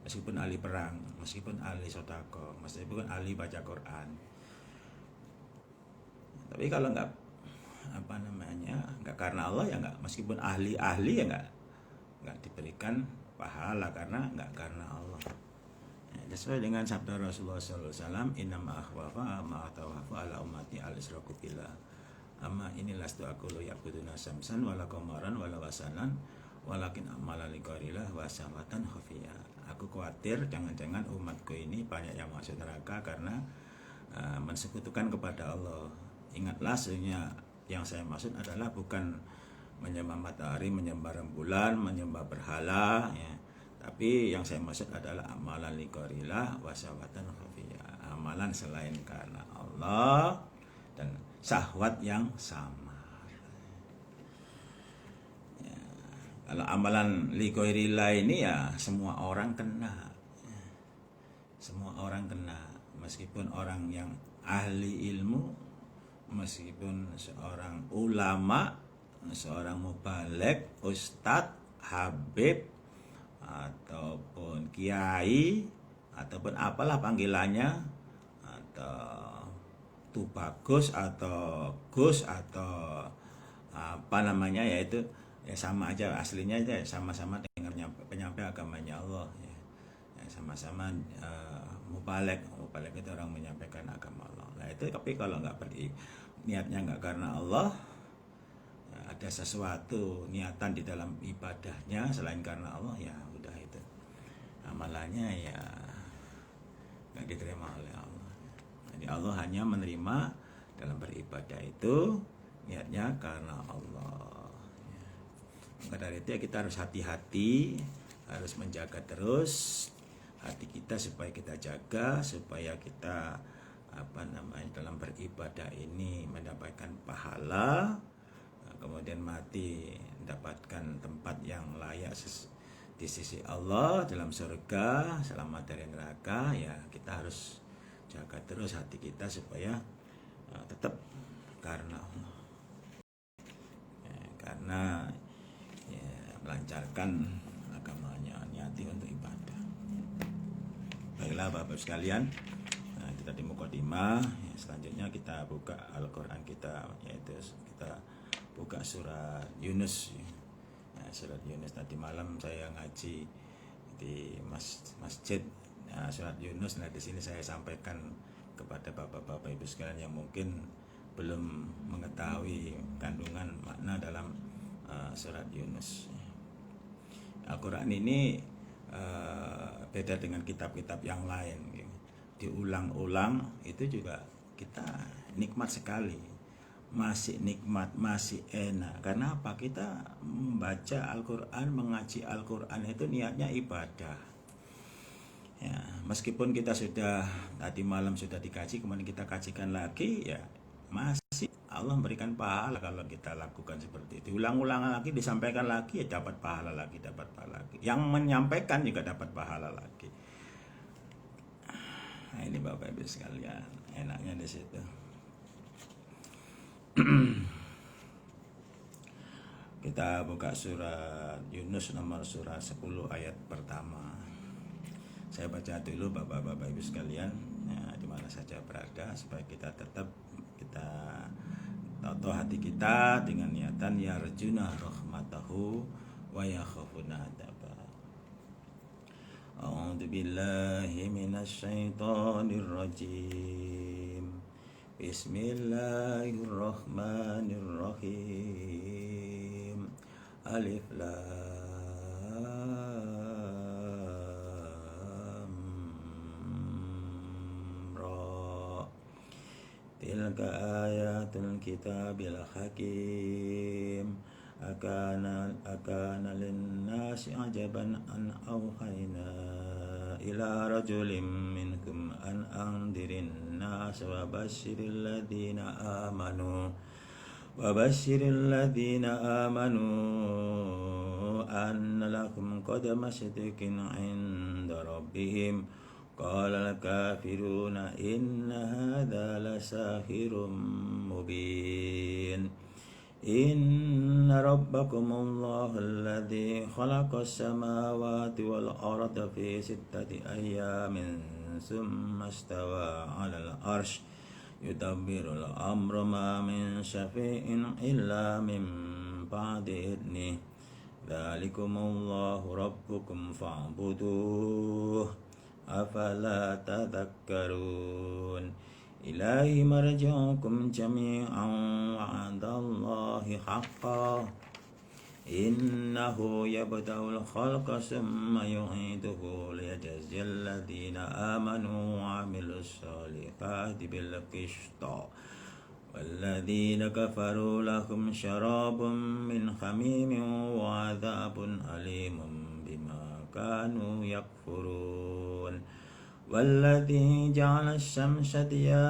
meskipun ahli perang, meskipun ahli sedekah, meskipun ahli baca Quran. Tapi kalau nggak karena Allah, ya nggak, meskipun ahli ya nggak diberikan pahala karena nggak karena Allah. Ya, sesuai dengan sabda Rasulullah SAW, innama akhwafa ma'atawafa ala ummati al-israku billah. Amma inilah aku lo yakuduna samsan wala komaran wala wasanan walakin amala liqarillah wasawatan khafiyah. Aku khawatir jangan-jangan umatku ini banyak yang masuk neraka karena mensekutukan kepada Allah. Ingatlah, sesungguhnya yang saya maksud adalah bukan menyembah matahari, menyembah rembulan, menyembah berhala, ya. Tapi yang saya maksud adalah amalan liqarillah wasawatan khafiyah. Amalan selain karena Allah dan syahwat yang sama. Ya, kalau amalan liqarillah ini ya semua orang kena. Ya, semua orang kena, meskipun orang yang ahli ilmu, meskipun seorang ulama, seorang mubaligh, ustadz, habib, ataupun kiai, ataupun apalah panggilannya, atau tubagus, atau gus, atau yaitu ya sama aja, aslinya aja sama-sama dengan penyampai agamanya Allah, ya. Ya, sama-sama mubaligh itu orang menyampaikan agama Allah. Nah itu, tapi kalau niatnya nggak karena Allah, ada sesuatu niatan di dalam ibadahnya selain karena Allah, ya udah, itu amalannya ya nggak diterima oleh Allah. Jadi Allah hanya menerima dalam beribadah itu niatnya karena Allah, ya. Maka dari itu ya kita harus hati-hati, harus menjaga terus hati kita supaya kita jaga, supaya kita dalam beribadah ini mendapatkan pahala, kemudian mati mendapatkan tempat yang layak di sisi Allah dalam surga, selamat dari neraka. Ya kita harus jaga terus hati kita supaya tetap karena Allah, ya, karena ya, melancarkan agamanya, niati untuk ibadah. Baiklah Bapak-Bapak sekalian, kita di mukadimah, ya, selanjutnya kita buka Al-Quran kita, yaitu kita buka surat Yunus. Nah, surat Yunus tadi malam saya ngaji di masjid, nah, surat Yunus. Nah di sini saya sampaikan kepada bapak-bapak ibu sekalian yang mungkin belum mengetahui kandungan makna dalam surat Yunus. Al-Quran ini beda dengan kitab-kitab yang lain, gitu. Diulang-ulang itu juga kita nikmat sekali, masih nikmat, masih enak. Karena apa? Kita membaca Al-Quran, mengaji Al-Quran itu niatnya ibadah, ya. Meskipun kita sudah tadi malam sudah dikaji, kemudian kita kajikan lagi, ya masih Allah memberikan pahala kalau kita lakukan seperti itu. Ulang-ulang lagi, disampaikan lagi, ya dapat pahala lagi, dapat pahala lagi. Yang menyampaikan juga dapat pahala lagi. Nah, ini Bapak Ibu sekalian, enaknya di situ. Kita buka surat Yunus nomor surat 10 ayat pertama. Saya baca dulu Bapak-Bapak Ibu sekalian, ya, di mana saja berada, supaya kita tetap kita tahu hati kita dengan niatan yarjuna rahmatahu wa yakhafuna adaba. A'udzu billahi minasy syaithanir rajim. Bismillahirrahmanirrahim. Alif lam ra. Tilka ayatul kitabil hakim. Akana lin-nasi ajaban an auhayna ila rajulin minkum an andirin nas wa basyiril ladina amanu anna lakum qadama sidqin 'inda rabbihim qala al-kafiruna inna hadza lasahirun mubin. Inna rabbakumullahu alladzi khalaqas samawati wal arda fi sittati ayyamin tsumma istawa 'alal 'arsy yudabbirul amra ma min syafi'in illa min ba'di idnih. Dzalikumullahu rabbukum fa'buduh afala tadhakkarun. Ilahi marji'ukum jami'an wa'adallahi haqqan innahu yabda'ul khalqa summa yu'iduhu liyajziyal ladzina amanu wa 'amilus sholihati bil qisṭi walladzina kafaru lahum syarabun min hamimin wa 'adzabun alimun bima kanu yakfurun. والذي جعل الشمس ضياء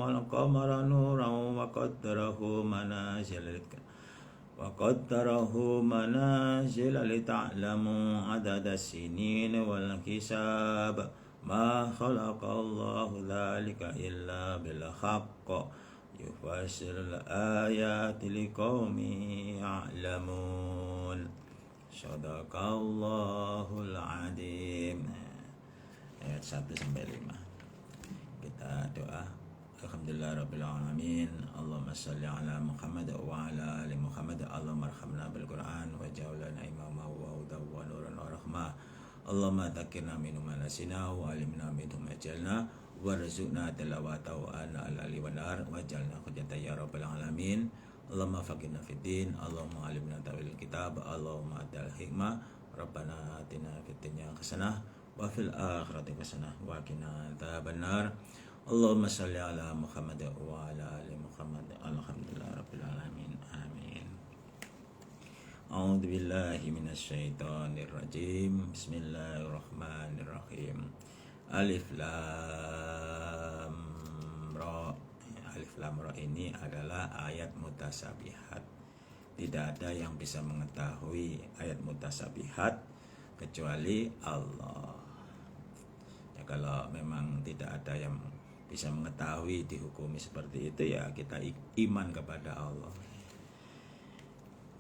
والقمر نورا وقدره منازل لتعلموا عدد السنين والحساب ما خلق الله ذلك إلا بالحق يفسر الآيات لقوم يعلمون. Sadaqallahul adzim. Ayat 1-5. Kita doa. Alhamdulillahirabbil alamin. Allahumma shalli ala Muhammad wa ala ali Muhammad. Allahumma arhamna bil Qur'an wa ja'alna imama wa hudan wa nuran wa rahmah. Allahumma dzakirna minhu ma nasina wa alimna minhu ma jalna warzuqna tilawatahu ana al-ali wa nar wa jalna hujjatan ya rabbal alamin. Allahumma faqihna fid din, Allahumma alimna ta'wil kitab, Allahumma atal hikmah, Rabbana atina fid dunya hasanah wa fil akhirati hasanah wa qina adzabannar. Allahumma shalli ala Muhammad wa ala ali Muhammad. Alhamdulillahirabbil alamin. Amin. A'udzu billahi minasy syaithanir rajim. Bismillahirrahmanirrahim. Alif lam ra. Alif lam ra ini adalah ayat mutasabihat. Tidak ada yang bisa mengetahui ayat mutasabihat kecuali Allah. Ya, kalau memang tidak ada yang bisa mengetahui dihukumi seperti itu, ya kita iman kepada Allah.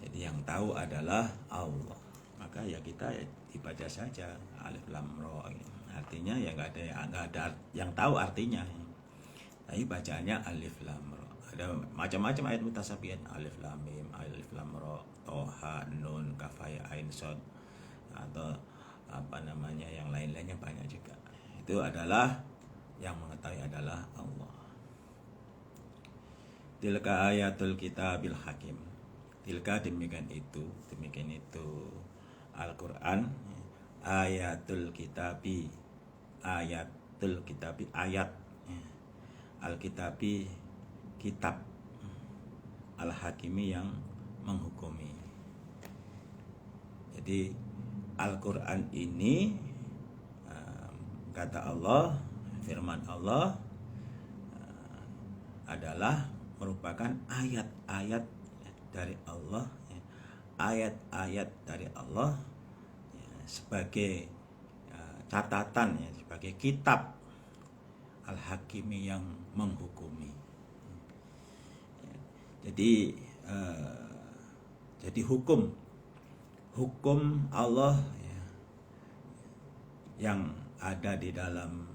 Jadi yang tahu adalah Allah. Maka ya kita dibaca saja alif lam ra. Artinya ya nggak ada yang tahu artinya. Tapi bacaannya alif lam ra. Ada macam-macam ayat mutasabihat, alif lam mim, alif lam ra, toha, nun, kaf, ya, ain, shad, atau apa namanya yang lain-lainnya banyak juga. Itu adalah yang mengetahui adalah Allah. Tilka ayatul kitabil hakim. Tilka demikian itu Al-Qur'an, ayatul kitabi, ayatul kitabi, ayat Al-Kitabi, kitab, Al-Hakimi yang menghukumi. Jadi Al-Quran ini kata Allah, firman Allah, adalah merupakan ayat-ayat dari Allah, ayat-ayat dari Allah sebagai catatan, sebagai kitab Al-Hakimi yang menghukumi. Jadi hukum Allah yang ada di dalam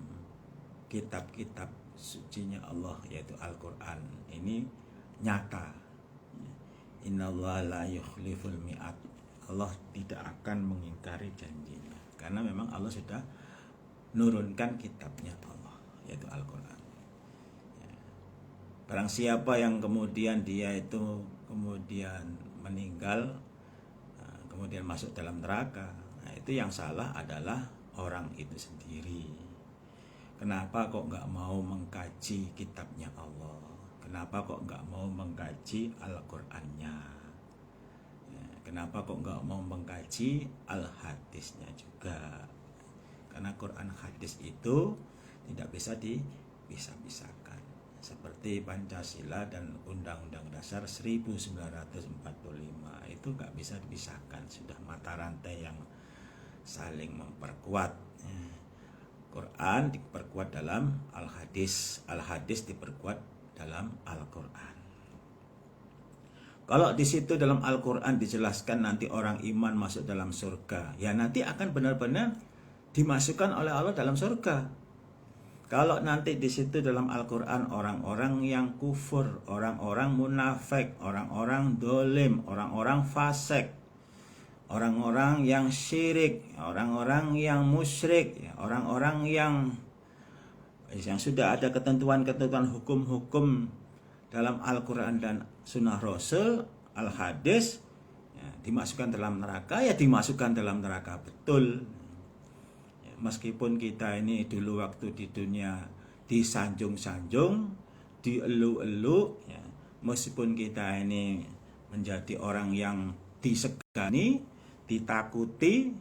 kitab-kitab sucinya Allah, yaitu Al-Quran, ini nyata. Innallaha la yukhliful mi'ad. Allah tidak akan mengingkari janjinya, karena memang Allah sudah nurunkan kitabnya Allah, yaitu Al-Quran. Barang siapa yang kemudian dia itu kemudian meninggal, kemudian masuk dalam neraka, itu yang salah adalah orang itu sendiri. Kenapa kok nggak mau mengkaji kitabnya Allah? Kenapa kok nggak mau mengkaji Al-Qur'annya? Kenapa kok nggak mau mengkaji Al-Hadisnya juga? Karena Quran hadis itu tidak bisa dipisah-pisahkan. Seperti Pancasila dan Undang-Undang Dasar 1945 itu nggak bisa dipisahkan. Sudah mata rantai yang saling memperkuat. Quran diperkuat dalam Al-Hadis, Al-Hadis diperkuat dalam Al-Quran. Kalau di situ dalam Al-Quran dijelaskan nanti orang iman masuk dalam surga, ya nanti akan benar-benar dimasukkan oleh Allah dalam surga. Kalau nanti di situ dalam Al-Quran orang-orang yang kufur, orang-orang munafik, orang-orang dolim, orang-orang fasik, orang-orang yang syirik, orang-orang yang musyrik, orang-orang yang sudah ada ketentuan-ketentuan hukum-hukum dalam Al-Quran dan Sunnah Rasul, Al-Hadis, dimasukkan dalam neraka, ya dimasukkan dalam neraka betul. Meskipun kita ini dulu waktu di dunia disanjung-sanjung, dielu-elu, meskipun kita ini menjadi orang yang disegani, ditakuti,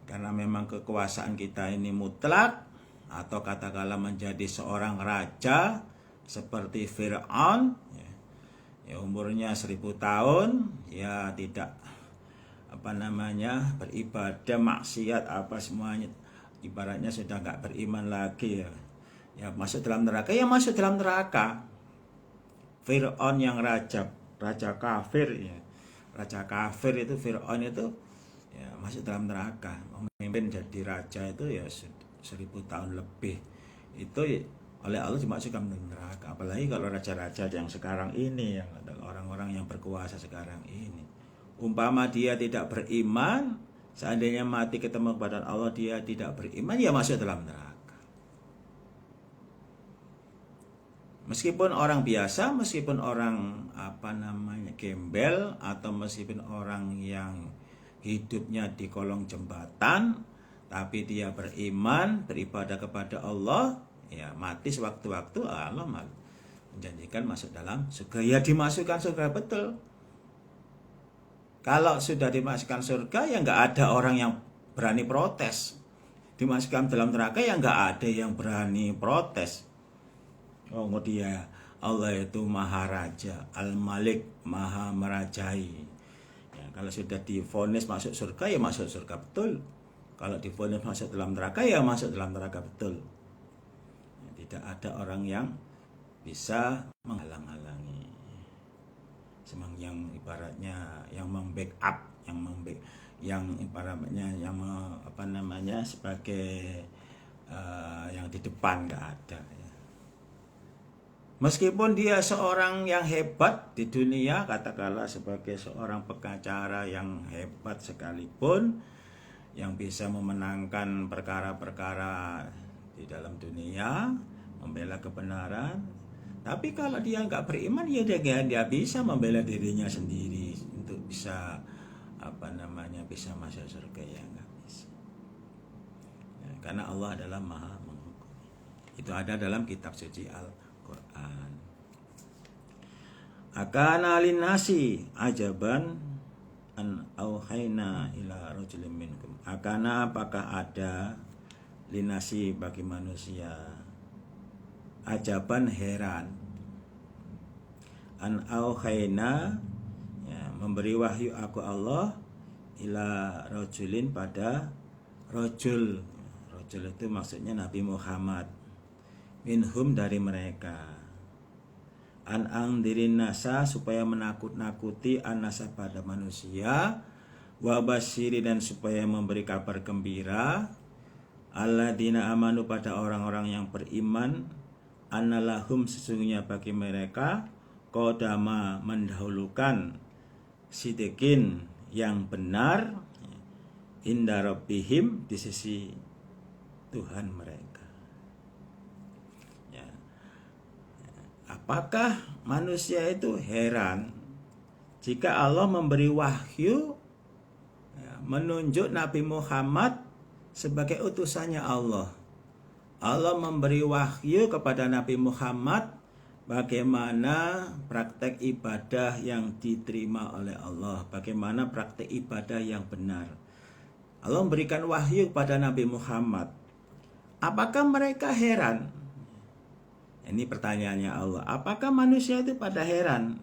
karena memang kekuasaan kita ini mutlak, atau katakanlah menjadi seorang raja seperti Fir'aun, umurnya 1000 tahun, ya tidak beribadah, maksiat apa semuanya, ibaratnya sudah nggak beriman lagi, ya masuk dalam neraka, ya masuk dalam neraka. Fir'aun yang raja kafir, raja kafir itu Fir'aun itu ya masuk dalam neraka. Memimpin jadi raja itu ya 1000 tahun lebih, itu oleh Allah dimasukkan ke neraka. Apalagi kalau raja-raja yang sekarang ini, yang orang-orang yang berkuasa sekarang ini, umpama dia tidak beriman, seandainya mati ketemu kepada Allah dia tidak beriman, ya masuk dalam neraka. Meskipun orang biasa, meskipun orang gembel, atau meskipun orang yang hidupnya di kolong jembatan, tapi dia beriman, beribadah kepada Allah, ya mati sewaktu-waktu Allah menjanjikan masuk dalam surga, ya dimasukkan surga betul. Kalau sudah dimasukkan surga, ya nggak ada orang yang berani protes. Dimasukkan dalam neraka, ya nggak ada yang berani protes. Oh dia, Allah itu Maha Raja, Al-Malik, Maha Merajai. Ya, kalau sudah divonis masuk surga, ya masuk surga betul. Kalau divonis masuk dalam neraka, ya masuk dalam neraka betul. Ya, tidak ada orang yang bisa menghalang-halangi. Semang yang ibaratnya yang membackup, yang ibaratnya yang sebagai yang di depan, nggak ada. Meskipun dia seorang yang hebat di dunia, katakanlah sebagai seorang pengacara yang hebat sekalipun, yang bisa memenangkan perkara-perkara di dalam dunia, membela kebenaran, tapi kalau dia nggak beriman, ya dia bisa membela dirinya sendiri untuk bisa bisa masuk surga, ya nggak bisa. Ya, karena Allah adalah Maha menghukum. Itu ada dalam kitab suci Al-Quran. Akana linnasi ajaban an auhayna ila rajulin minkum. Akana, apakah ada linasi bagi manusia, ajaban heran, an auhayna, ya, memberi wahyu aku Allah, ila rajulin, pada rajul. Rajul itu maksudnya Nabi Muhammad, minhum, dari mereka, an angdirin nasa, supaya menakut-nakuti an-nasa, pada manusia, wa basyiri, dan supaya memberi kabar gembira, alladzina amanu, pada orang-orang yang beriman, annalahum, sesungguhnya bagi mereka, qodama, mendahulukan, sidikin, yang benar, inda rabbihim, di sisi Tuhan mereka. Ya. Apakah manusia itu heran jika Allah memberi wahyu, ya, menunjuk Nabi Muhammad sebagai utusannya Allah? Allah memberi wahyu kepada Nabi Muhammad bagaimana praktek ibadah yang diterima oleh Allah, bagaimana praktek ibadah yang benar. Allah memberikan wahyu kepada Nabi Muhammad. Apakah mereka heran? Ini pertanyaannya Allah. Apakah manusia itu pada heran?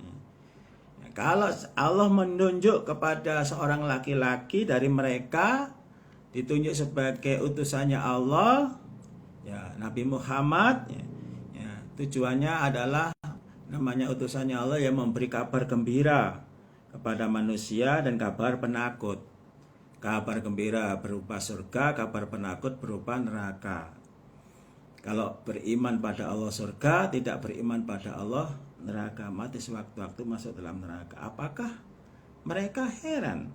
Kalau Allah menunjuk kepada seorang laki-laki dari mereka, ditunjuk sebagai utusannya Allah, ya, Nabi Muhammad, ya, tujuannya adalah, namanya utusannya Allah, yang memberi kabar gembira kepada manusia dan kabar penakut. Kabar gembira berupa surga, kabar penakut berupa neraka. Kalau beriman pada Allah surga, tidak beriman pada Allah neraka, mati sewaktu-waktu masuk dalam neraka. Apakah mereka heran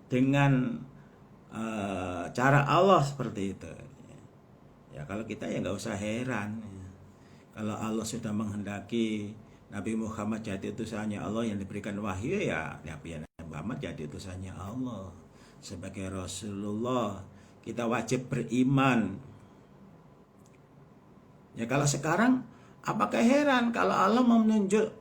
dengan cara Allah seperti itu? Ya, kalau kita ya nggak usah heran. Kalau Allah sudah menghendaki Nabi Muhammad jadi utusannya Allah yang diberikan wahyu, ya Nabi Muhammad jadi utusannya Allah sebagai Rasulullah. Kita wajib beriman. Ya, kalau sekarang apakah heran kalau Allah menunjuk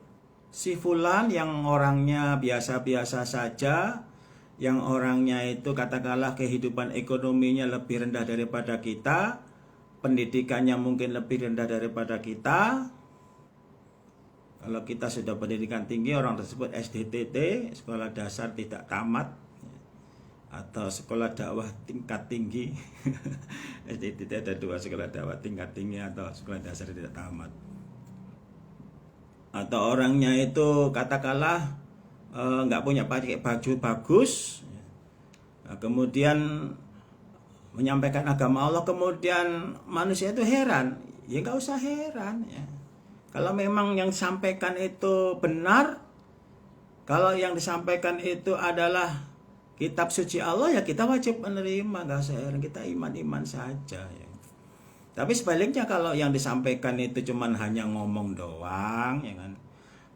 si fulan yang orangnya biasa-biasa saja, yang orangnya itu katakanlah kehidupan ekonominya lebih rendah daripada kita, pendidikannya mungkin lebih rendah daripada kita. Kalau kita sudah pendidikan tinggi, orang tersebut SDTT, sekolah dasar tidak tamat, atau sekolah dakwah tingkat tinggi. SDTT ada dua, sekolah dakwah tingkat tinggi atau sekolah dasar tidak tamat. Atau orangnya itu katakanlah nggak punya pakai baju bagus, kemudian menyampaikan agama Allah, kemudian manusia itu heran. Ya nggak usah heran, ya. Kalau memang yang disampaikan itu benar, kalau yang disampaikan itu adalah kitab suci Allah, ya kita wajib menerima, nggak usah heran, kita iman-iman saja, ya. Tapi sebaliknya kalau yang disampaikan itu cuman hanya ngomong doang, ya kan,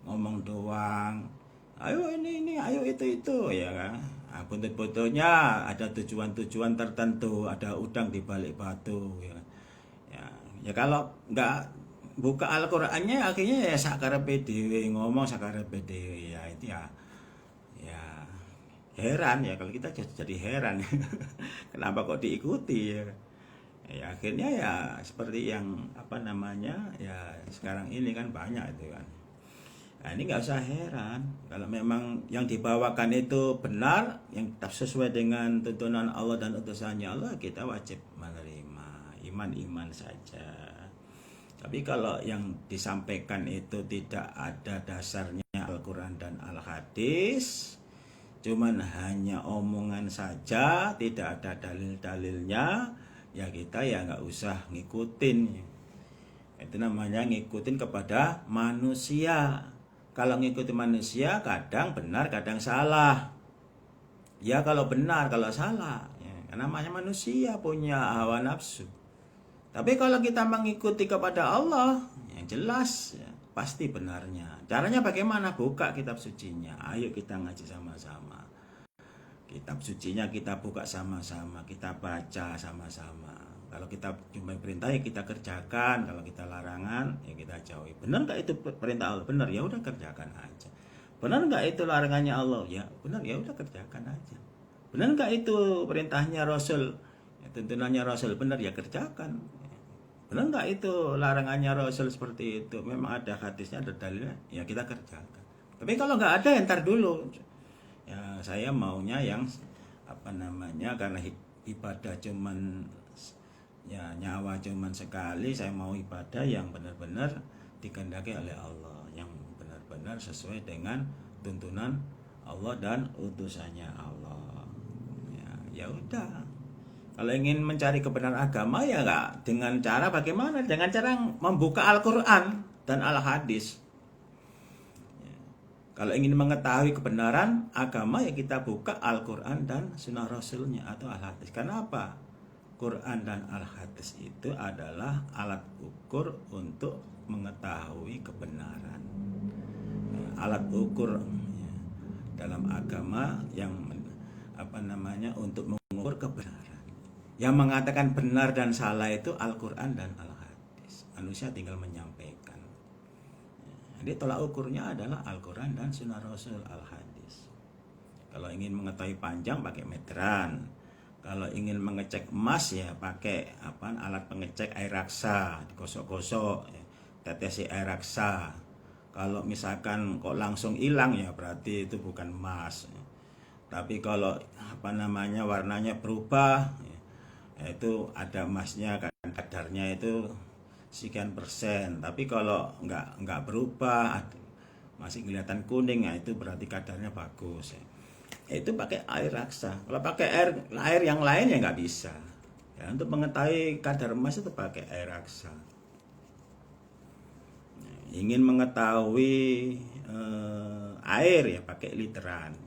ngomong doang, ayo ini, ayo itu, ya kan. Nah, buntut-buntutnya ada tujuan-tujuan tertentu, ada udang di balik batu, ya. Ya kalau nggak buka Al-Qur'annya, akhirnya ya sakarepe dhewe, ngomong sakarepe dhewe, ya itu ya heran ya, kalau kita jadi heran. Kenapa kok diikuti, ya. Ya akhirnya ya seperti yang ya sekarang ini kan banyak itu kan. Nah, ini nggak usah heran kalau memang yang dibawakan itu benar, yang sesuai dengan tuntunan Allah dan utusannya Allah, kita wajib menerima, iman saja. Tapi kalau yang disampaikan itu tidak ada dasarnya Al-Quran dan Al-Hadis, cuman hanya omongan saja, tidak ada dalil-dalilnya, ya kita ya nggak usah ngikutin. Itu namanya ngikutin kepada manusia. Kalau ngikutin manusia kadang benar, kadang salah. Ya kalau benar, kalau salah, ya, namanya manusia punya hawa nafsu. Tapi kalau kita mengikuti kepada Allah, yang jelas ya, pasti benarnya. Caranya bagaimana? Buka kitab sucinya. Ayo kita ngaji sama-sama. Kitab sucinya kita buka sama-sama, kita baca sama-sama. Kalau kita jumpai perintah ya kita kerjakan, kalau kita larangan ya kita jauhi. Benar nggak itu perintah Allah? Benar, ya udah kerjakan aja. Benar nggak itu larangannya Allah? Ya benar, ya udah kerjakan aja. Benar nggak itu perintahnya Rasul? Ya, tuntunannya Rasul, benar, ya kerjakan. Benar nggak itu larangannya Rasul seperti itu? Memang ada hadisnya, ada dalilnya, ya kita kerjakan. Tapi kalau nggak ada, ya ntar dulu. Ya saya maunya yang apa namanya, karena ibadah cuman ya nyawa cuman sekali, saya mau ibadah yang benar-benar dikehendaki oleh Allah, yang benar-benar sesuai dengan tuntunan Allah dan utusannya Allah. Ya udah. Kalau ingin mencari kebenaran agama ya nggak dengan cara bagaimana? Dengan cara membuka Al-Quran dan Al-Hadis. Kalau ingin mengetahui kebenaran agama ya kita buka Al-Quran dan Sunnah Rasulnya atau Al-Hadis. Kenapa? Quran dan Al-Hadis itu adalah alat ukur untuk mengetahui kebenaran. Alat ukur dalam agama yang apa namanya untuk mengukur kebenaran. Yang mengatakan benar dan salah itu Al-Quran dan Al-Hadis. Manusia tinggal menyampaikan. Jadi tolak ukurnya adalah Al-Quran dan Sunnah Rasul Al-Hadis. Kalau ingin mengetahui panjang pakai meteran. Kalau ingin mengecek emas ya pakai alat pengecek air raksa, digosok-gosok, tetesi air raksa. Kalau misalkan kok langsung hilang ya berarti itu bukan emas. Tapi kalau warnanya berubah, itu ada emasnya, kadarnya itu sekian persen. Tapi kalau nggak berubah, masih kelihatan kuning, ya itu berarti kadarnya bagus. Itu pakai air raksa. Kalau pakai air yang lain ya nggak bisa. Ya, untuk mengetahui kadar emas itu pakai air raksa. Ingin mengetahui air ya pakai literan.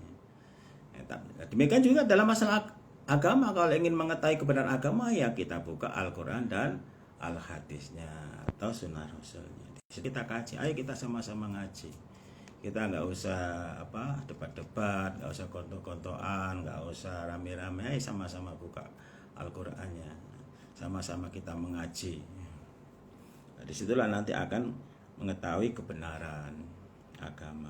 Demikian juga dalam masalah agama, kalau ingin mengetahui kebenaran agama ya kita buka Al-Quran dan Al-Hadisnya atau Sunnah Rasulnya. Kita kaji, ayo kita sama-sama ngaji. Kita nggak usah debat-debat, nggak usah konto-kontoan, nggak usah rame-rame, ayo sama-sama buka Al-Qurannya, sama-sama kita mengaji. Nah, disitulah nanti akan mengetahui kebenaran agama.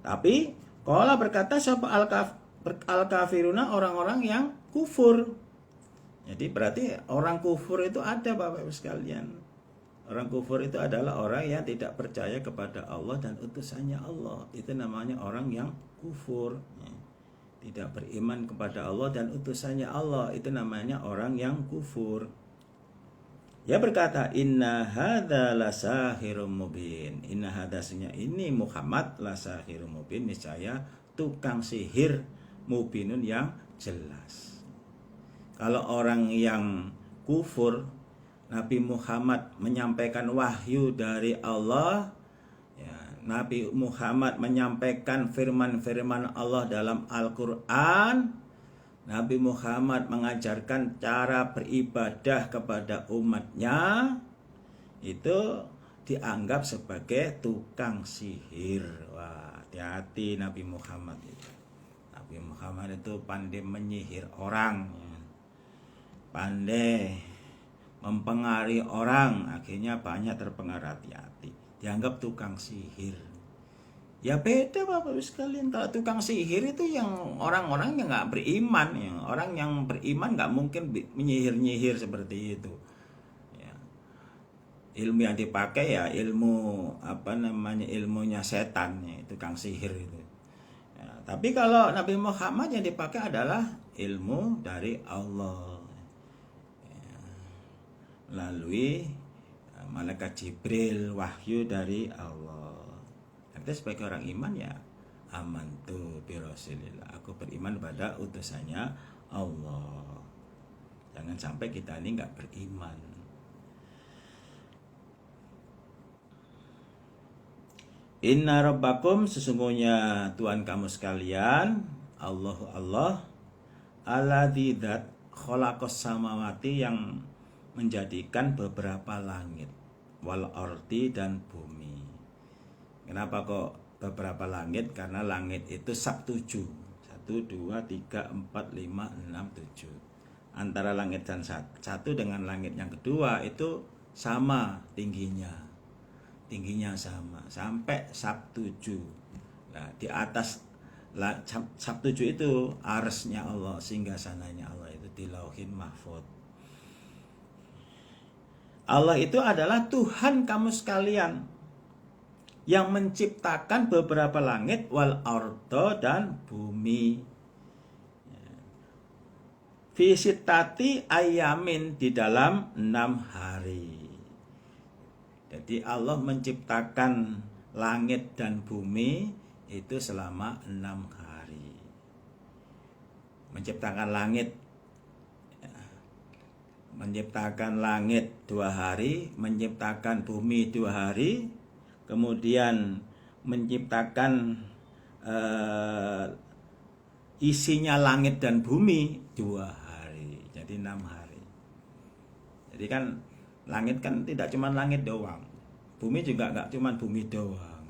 Tapi qala berkata sapa al-kafiruna, orang-orang yang kufur. Jadi berarti orang kufur itu ada Bapak Ibu sekalian. Orang kufur itu adalah orang yang tidak percaya kepada Allah dan utusannya Allah. Itu namanya orang yang kufur. Tidak beriman kepada Allah dan utusannya Allah. Itu namanya orang yang kufur. Dia berkata, inna hadza lasahirun mubin. Inna hadasnya ini Muhammad lasahirun mubin, niscaya tukang sihir mubinun yang jelas. Kalau orang yang kufur, Nabi Muhammad menyampaikan wahyu dari Allah, ya, Nabi Muhammad menyampaikan firman-firman Allah dalam Al-Quran, Nabi Muhammad mengajarkan cara beribadah kepada umatnya, itu dianggap sebagai tukang sihir. Wah, hati-hati Nabi Muhammad itu. Nabi Muhammad itu pandai menyihir orang, pandai mempengaruhi orang, akhirnya banyak terpengaruh. Hati-hati, dianggap tukang sihir. Ya beda Bapak Ibu sekalian. Kalau tukang sihir itu yang orang-orang yang nggak beriman, ya. Orang yang beriman nggak mungkin menyihir-nyihir seperti itu. Ya. Ilmu yang dipakai ya ilmu ilmunya setan, ya, tukang sihir itu. Ya, tapi kalau Nabi Muhammad yang dipakai adalah ilmu dari Allah, ya, melalui malaikat Jibril, wahyu dari Allah. Kita sebagai orang iman ya amantu bi Rasulillah, aku beriman pada utusannya Allah. Jangan sampai kita ini nggak beriman. Inna rabbakum, sesungguhnya Tuhan kamu sekalian, Allahu Allah, alladzi dzat khalaqas samawati, yang menjadikan beberapa langit, wal ardi, dan bumi. Kenapa kok beberapa langit? Karena langit itu sab 7. 1, 2, 3, 4, 5, 6, 7. Antara langit dan satu dengan langit yang kedua itu sama tingginya. Tingginya sama sampai sab 7. Nah, di atas Sab 7 itu arsy-nya Allah, singgasananya Allah itu di Lauhin Mahfuz. Allah itu adalah Tuhan kamu sekalian yang menciptakan beberapa langit wal ardo dan bumi. Fi sittati ayamin, di dalam 6 hari. Jadi Allah menciptakan langit dan bumi itu selama 6 hari. Menciptakan langit 2 hari, menciptakan bumi 2 hari, kemudian menciptakan isinya langit dan bumi 2 hari, jadi 6 hari. Jadi kan langit kan tidak cuma langit doang, bumi juga nggak cuma bumi doang.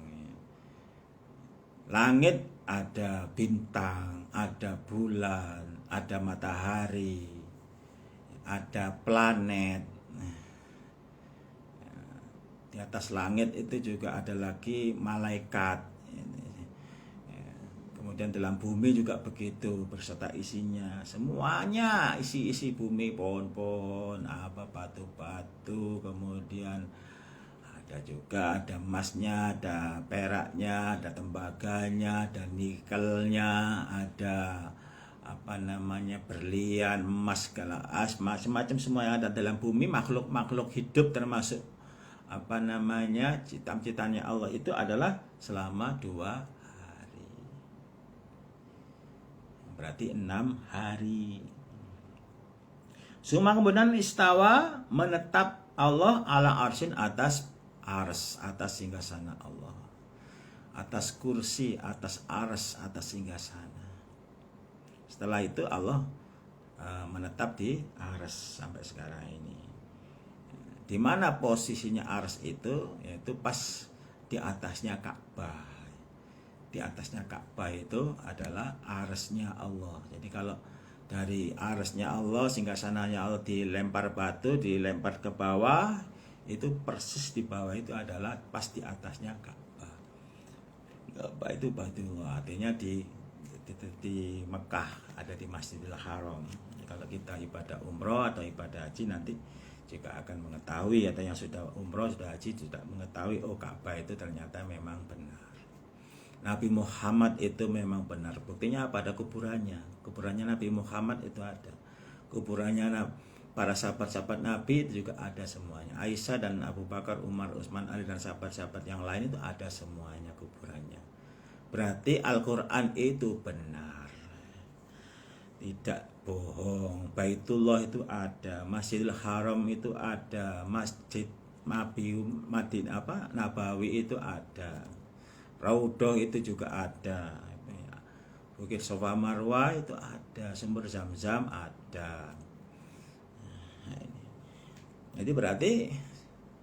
Langit ada bintang, ada bulan, ada matahari, ada planet. Di atas langit itu juga ada lagi malaikat. Kemudian dalam bumi juga begitu, berserta isinya. Semuanya isi bumi, pohon-pohon, batu-batu, kemudian ada emasnya, ada peraknya, ada tembaganya, ada nikelnya, ada berlian, emas, segala macam semua yang ada dalam bumi, makhluk hidup termasuk ciptaan-ciptaannya Allah itu adalah selama 2 hari. Berarti 6 hari. Suma kemudian istawa, menetap Allah ala arsin, atas singgasana Allah, atas kursi, atas ars, atas singgasana. Setelah itu Allah menetap di ars sampai sekarang ini. Di mana posisinya ars itu? Yaitu pas di atasnya Ka'bah. Di atasnya Ka'bah itu adalah arsnya Allah. Jadi kalau dari arsnya Allah, singgasananya Allah, dilempar batu, dilempar ke bawah, itu persis di bawah itu adalah pas di atasnya Ka'bah. Ka'bah itu Baitullah, artinya di Mekah, ada di Masjidil Haram. Kalau kita ibadah umroh atau ibadah haji nanti juga akan mengetahui, atau yang sudah umroh, sudah haji sudah mengetahui, oh Ka'bah itu ternyata memang benar. Nabi Muhammad itu memang benar. Buktinya apa? Ada kuburannya. Kuburannya Nabi Muhammad itu ada. Kuburannya para sahabat-sahabat Nabi itu juga ada semuanya. Aisyah dan Abu Bakar, Umar, Utsman, Ali dan sahabat-sahabat yang lain itu ada semuanya kuburannya. Berarti Al-Quran itu benar, tidak bohong. Baitullah itu ada, Masjidil Haram itu ada, Masjid Nabawi itu ada, Raudhah itu juga ada, Bukit Safa Marwah itu ada, sumber Zam-Zam ada. Jadi berarti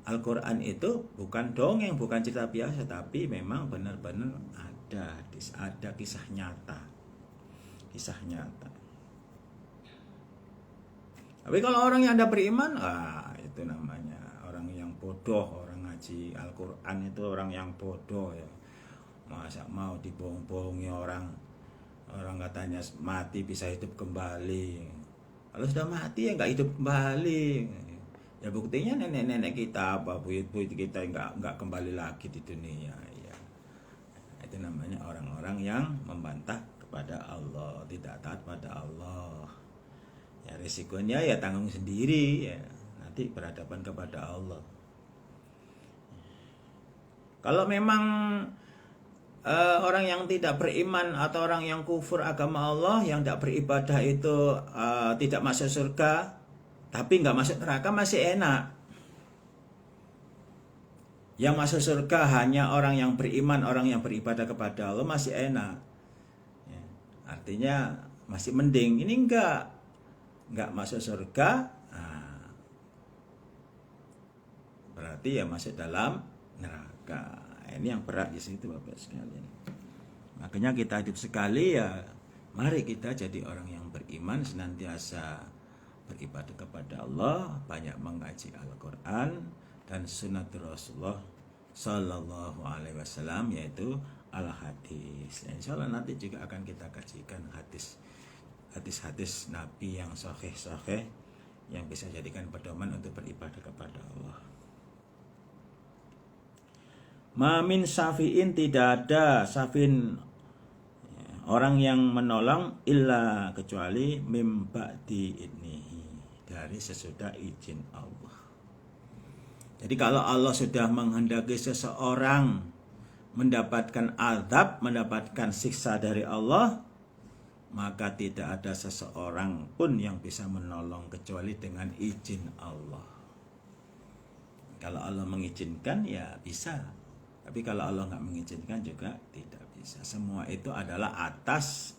Al-Quran itu bukan dongeng, bukan cerita biasa, tapi memang benar-benar ada kisah nyata. Tapi kalau orang yang ada beriman, itu namanya orang yang bodoh. Orang ngaji Al-Quran itu orang yang bodoh ya. Masa mau dibohong-bohongi orang katanya mati bisa hidup kembali. Kalau sudah mati ya nggak hidup kembali. Ya buktinya nenek-nenek kita, buyut-buyut kita nggak kembali lagi di dunia. Ya. Itu namanya orang-orang yang membantah kepada Allah, tidak taat pada Allah. Ya risikonya ya tanggung sendiri ya. Nanti berhadapan kepada Allah. Kalau memang orang yang tidak beriman atau orang yang kufur agama Allah, yang tidak beribadah itu tidak masuk surga, tapi nggak masuk neraka, masih enak. Yang masuk surga hanya orang yang beriman, orang yang beribadah kepada Allah, masih enak. Ya, artinya masih mending. Ini nggak masuk surga, berarti ya masuk dalam neraka. Ini yang berat di situ Bapak sekalian. Makanya kita hidup sekali ya, mari kita jadi orang yang beriman, senantiasa beribadah kepada Allah, banyak mengaji Al-Quran dan sunnah Rasulullah Sallallahu Alaihi Wasallam, yaitu al-hadis. Insya Allah nanti juga akan kita kajikan hadis-hadis Nabi yang sahih yang bisa jadikan pedoman untuk beribadah kepada Allah. Mamin syafi'in, tidak ada syafi'in orang yang menolong illa kecuali mim ba'di idnihi, dari sesudah izin Allah. Jadi kalau Allah sudah menghendaki seseorang mendapatkan azab, mendapatkan siksa dari Allah, maka tidak ada seseorang pun yang bisa menolong kecuali dengan izin Allah. Kalau Allah mengizinkan ya bisa, tapi kalau Allah nggak mengizinkan juga tidak bisa. Semua itu adalah atas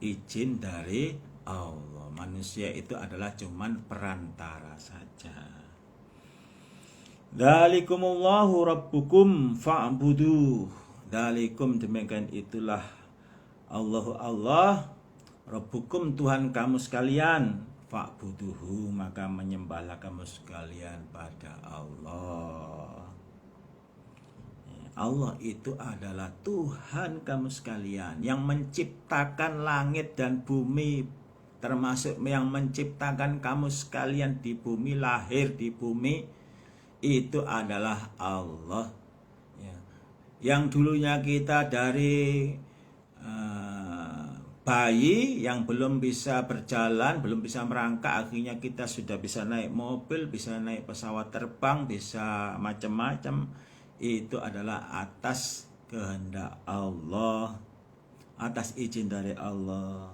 izin dari Allah. Manusia itu adalah cuman perantara saja. Dzalikumullahu rabbukum fa'buduh. Dzalikum, demikian itulah Allah rabbukum, Tuhan kamu sekalian, fa'buduhu, maka menyembahlah kamu sekalian pada Allah. Allah itu adalah Tuhan kamu sekalian yang menciptakan langit dan bumi, termasuk yang menciptakan kamu sekalian di bumi, lahir di bumi, itu adalah Allah ya. Yang dulunya kita dari bayi yang belum bisa berjalan, belum bisa merangkak, akhirnya kita sudah bisa naik mobil, bisa naik pesawat terbang, bisa macam-macam. Itu adalah atas kehendak Allah, atas izin dari Allah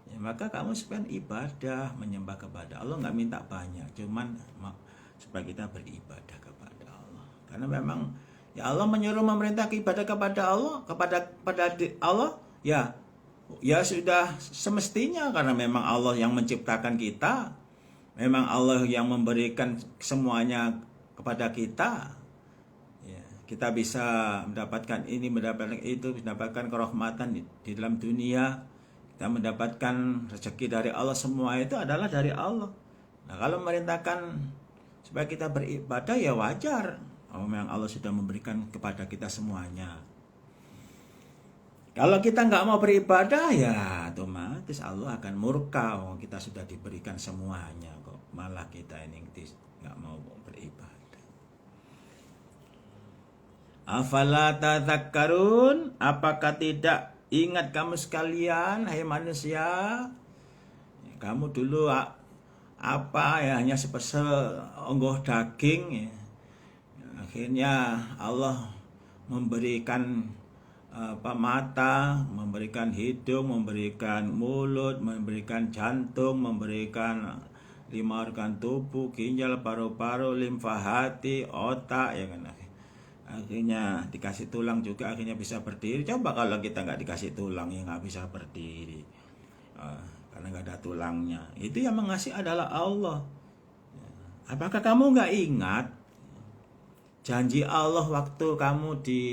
ya. Maka kamu sebenarnya ibadah, menyembah kepada Allah, nggak minta banyak, cuman supaya kita beribadah kepada Allah. Karena memang ya Allah menyuruh memerintah ibadah kepada Allah, kepada Allah ya sudah semestinya, karena memang Allah yang menciptakan kita, memang Allah yang memberikan semuanya kepada kita ya. Kita bisa mendapatkan ini, mendapatkan itu, mendapatkan kerahmatan di dalam dunia, kita mendapatkan rezeki dari Allah, semua itu adalah dari Allah. Nah, kalau memerintahkan supaya kita beribadah ya wajar, memang Allah sudah memberikan kepada kita semuanya. Kalau kita nggak mau beribadah ya otomatis Allah akan murka. Kita sudah diberikan semuanya kok, malah kita ini nggak mau beribadah. Afala tadzakkarun, apakah tidak ingat kamu sekalian, hai manusia? Kamu dulu apa ya, hanya seonggoh daging ya. Akhirnya Allah memberikan mata, memberikan hidung, memberikan mulut, memberikan jantung, memberikan 5 organ tubuh, ginjal, paru-paru, limfa, hati, otak ya kan. Akhirnya dikasih tulang juga, akhirnya bisa berdiri. Coba kalau kita nggak dikasih tulang ya nggak bisa berdiri. Karena nggak ada tulangnya. Itu yang mengasih adalah Allah. Apakah kamu nggak ingat janji Allah waktu kamu di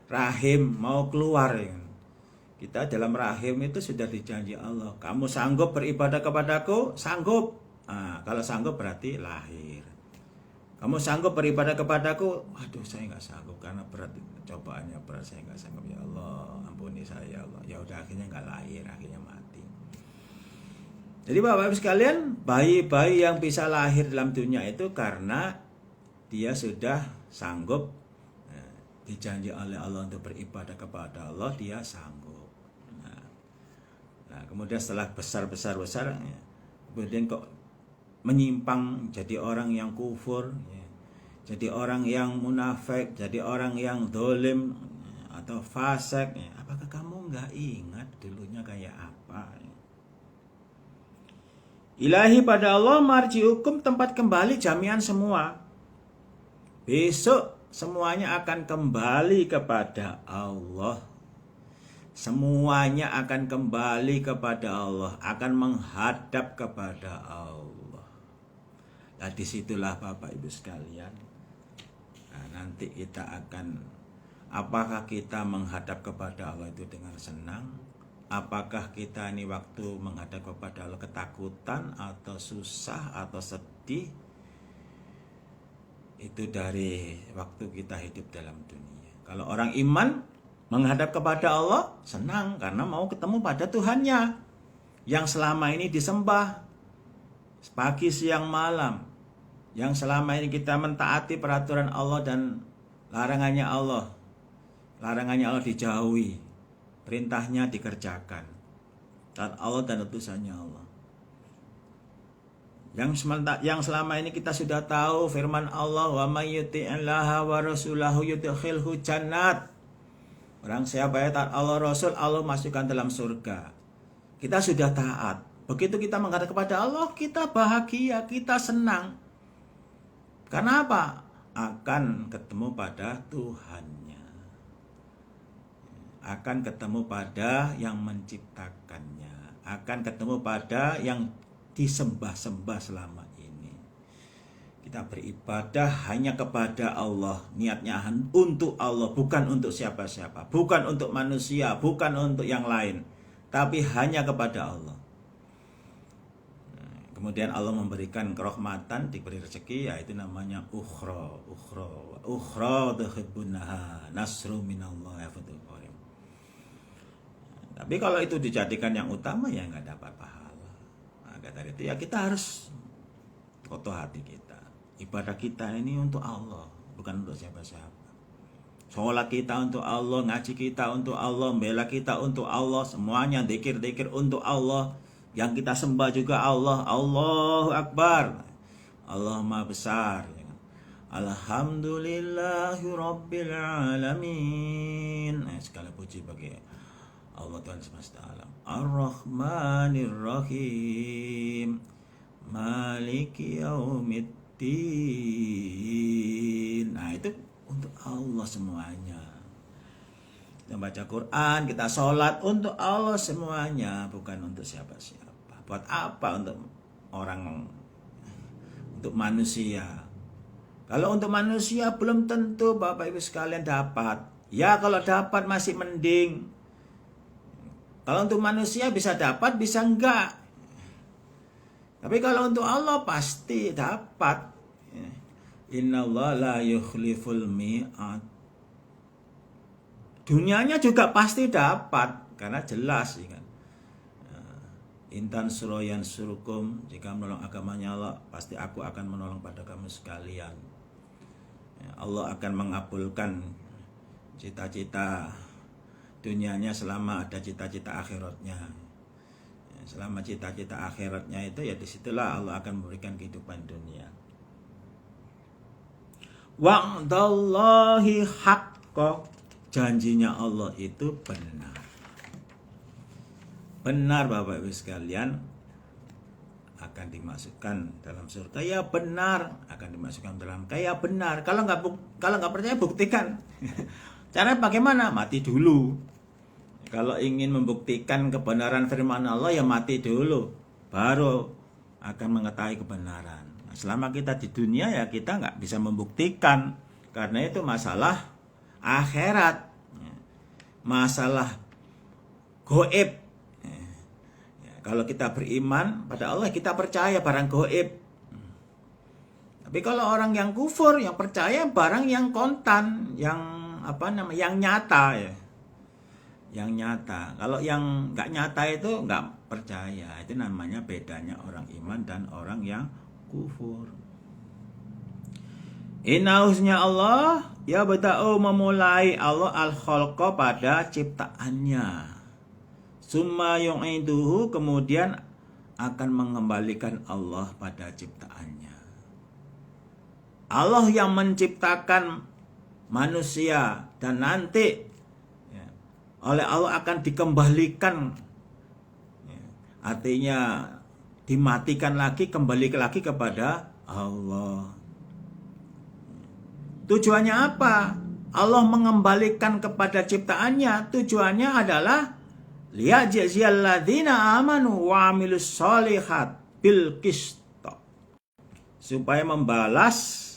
rahim mau keluar ya? Kita dalam rahim itu sudah dijanji Allah, kamu sanggup beribadah kepadaku? Sanggup. Kalau sanggup berarti lahir. Kamu sanggup beribadah kepadaku? Waduh, saya nggak sanggup karena berat, cobaannya berat, saya nggak sanggup. Ya Allah, ampuni saya ya Allah. Ya udah, akhirnya nggak lahir, akhirnya mati. Jadi Bapak-Ibu sekalian, bayi-bayi yang bisa lahir dalam dunia itu karena dia sudah sanggup, dijanji oleh Allah untuk beribadah kepada Allah, dia sanggup. Nah, kemudian setelah besar, kemudian kok menyimpang jadi orang yang kufur, jadi orang yang munafik, jadi orang yang dolim atau fasik. Apakah kamu nggak ingat dulunya kayak apa? Ilahi, pada Allah marji'ukum, tempat kembali jami'an semua. Besok semuanya akan kembali kepada Allah. Semuanya akan kembali kepada Allah, akan menghadap kepada Allah. Nah, disitulah Bapak Ibu sekalian. Nah, nanti kita akan, apakah kita menghadap kepada Allah itu dengan senang? Apakah kita ini waktu menghadap kepada Allah ketakutan atau susah atau sedih? Itu dari waktu kita hidup dalam dunia. Kalau orang iman, menghadap kepada Allah, senang karena mau ketemu pada Tuhannya yang selama ini disembah pagi, siang, malam, yang selama ini kita mentaati peraturan Allah dan larangannya Allah dijauhi, perintahnya dikerjakan, taat Allah dan utusannya Allah. Yang selama ini kita sudah tahu firman Allah, wa may yuti'illaha wa rasulahu yudkhilhu jannat. Orang siapa yang taat Allah Rasul, Allah masukkan dalam surga. Kita sudah taat. Begitu kita menghadap kepada Allah, kita bahagia, kita senang. Karena apa? Akan ketemu pada Tuhannya. Akan ketemu pada yang menciptakannya. Akan ketemu pada yang disembah-sembah selama ini. Kita beribadah hanya kepada Allah, niatnya untuk Allah, bukan untuk siapa-siapa, bukan untuk manusia, bukan untuk yang lain, tapi hanya kepada Allah. Kemudian Allah memberikan kerahmatan, diberi rezeki, yaitu namanya ukhra tuhibbunaha nasru minallah ya fatul qarim. Tapi kalau itu dijadikan yang utama, ya nggak dapat pahala. Dari itu ya kita harus kotor hati kita. Ibadah kita ini untuk Allah, bukan untuk siapa-siapa. Sholat kita untuk Allah, ngaji kita untuk Allah, bela kita untuk Allah, semuanya dzikir-dzikir untuk Allah. Yang kita sembah juga Allah. Allahu Akbar, Allah Maha Besar. Alhamdulillahirabbil alamin. Segala puji bagi Allah Tuhan semesta alam. Ar-Rahmanir Rahim, Maliki Yaumiddin. Nah, itu untuk Allah semuanya. Kita baca Quran, kita sholat untuk Allah semuanya, bukan untuk siapa-siapa. Buat apa untuk orang, untuk manusia? Kalau untuk manusia belum tentu Bapak Ibu sekalian dapat. Ya kalau dapat masih mending. Kalau untuk manusia bisa dapat, bisa enggak. Tapi kalau untuk Allah pasti dapat. Innallaha la yukhliful mi'ad. Dunianya juga pasti dapat, karena jelas ya kan. Intan suroyan surukum, jika menolong agamanya Allah, pasti aku akan menolong pada kamu sekalian. Allah akan mengabulkan cita-cita dunianya selama ada cita-cita akhiratnya. Selama cita-cita akhiratnya itu, ya disitulah Allah akan memberikan kehidupan dunia. Wa'dallahi haqqa, janjinya Allah itu benar. Benar Bapak Ibu sekalian, akan dimasukkan dalam surga, ya benar, akan dimasukkan dalam kaya benar. Kalau nggak percaya buktikan. Caranya bagaimana? Mati dulu. Kalau ingin membuktikan kebenaran firman Allah, ya mati dulu, baru akan mengetahui kebenaran. Nah, selama kita di dunia, ya kita nggak bisa membuktikan, karena itu masalah akhirat, masalah goib. Kalau kita beriman pada Allah, kita percaya barang goib. Tapi kalau orang yang kufur, yang percaya barang yang kontan, yang yang nyata ya. Yang nyata. Kalau yang nggak nyata itu nggak percaya. Itu namanya bedanya orang iman dan orang yang kufur. Inausnya Allah, ya bada'u memulai Allah al-khalqa pada ciptaannya. Summa yu'iduhu, kemudian akan mengembalikan Allah pada ciptaannya. Allah yang menciptakan manusia dan nanti oleh Allah akan dikembalikan, artinya dimatikan lagi, kembali lagi kepada Allah. Tujuannya apa? Allah mengembalikan kepada ciptaannya, tujuannya adalah liyajziyal ladzina amanu wa amilus sholihat bil qist, supaya membalas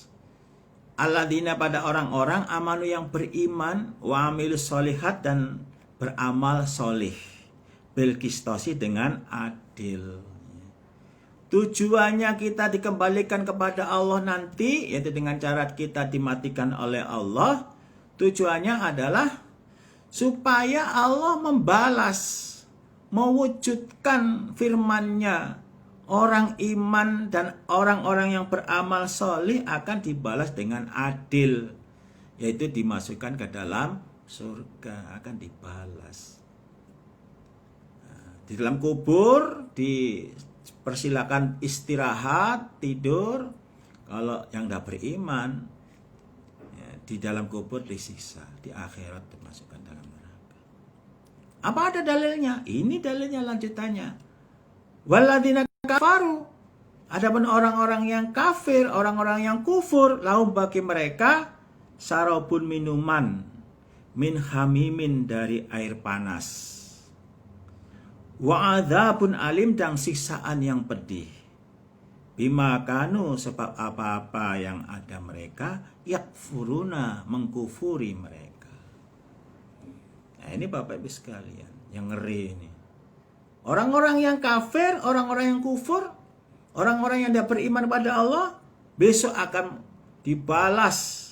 alladzina pada orang-orang amanu yang beriman, wa amilus sholihat dan beramal solih, bil qistosi dengan adil. Tujuannya kita dikembalikan kepada Allah nanti, yaitu dengan cara kita dimatikan oleh Allah. Tujuannya adalah supaya Allah membalas, mewujudkan firman-Nya. Orang iman dan orang-orang yang beramal solih akan dibalas dengan adil, yaitu dimasukkan ke dalam surga, akan dibalas. Di dalam kubur dipersilakan istirahat, tidur. Kalau yang tidak beriman, ya, di dalam kubur disiksa, di akhirat dimasukkan dalam neraka. Apa ada dalilnya? Ini dalilnya lanjutannya. Walladzina kafaru. Adapun orang-orang yang kafir, orang-orang yang kufur, lahum bagi mereka sarabun minuman min hamimin dari air panas. Wa adzabun alim dan siksaan yang pedih. Bima kanu sebab apa-apa yang ada mereka yakfuruna mengkufuri mereka. Nah, ini Bapak Ibu sekalian, yang ngeri ini. Orang-orang yang kafir, orang-orang yang kufur, orang-orang yang tidak beriman pada Allah, besok akan dibalas.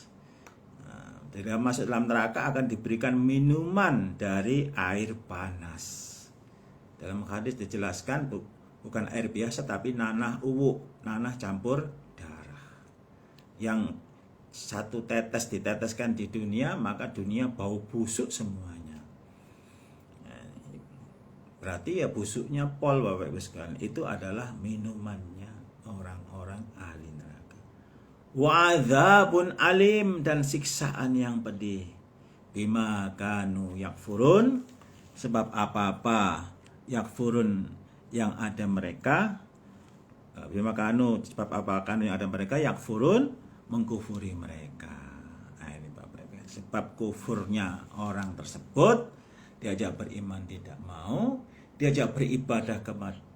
Tidak masuk dalam neraka akan diberikan minuman dari air panas. Dalam hadis dijelaskan bukan air biasa tapi nanah uwu, nanah campur darah. Yang satu tetes diteteskan di dunia, maka dunia bau busuk semuanya. Berarti ya busuknya pol Bapak Ibu sekalian, itu adalah minumannya orang-orang ahli neraka. Wa adzabun alim dan siksaan yang pedih. Bima kanu yakfurun, sebab apa-apa yakfurun yang ada mereka. Bima kanu, sebab apa kanu yang ada mereka yakfurun mengkufuri mereka. Nah, ini Bapak Ibu. Sebab kufurnya orang tersebut, diajak beriman tidak mau, diajak beribadah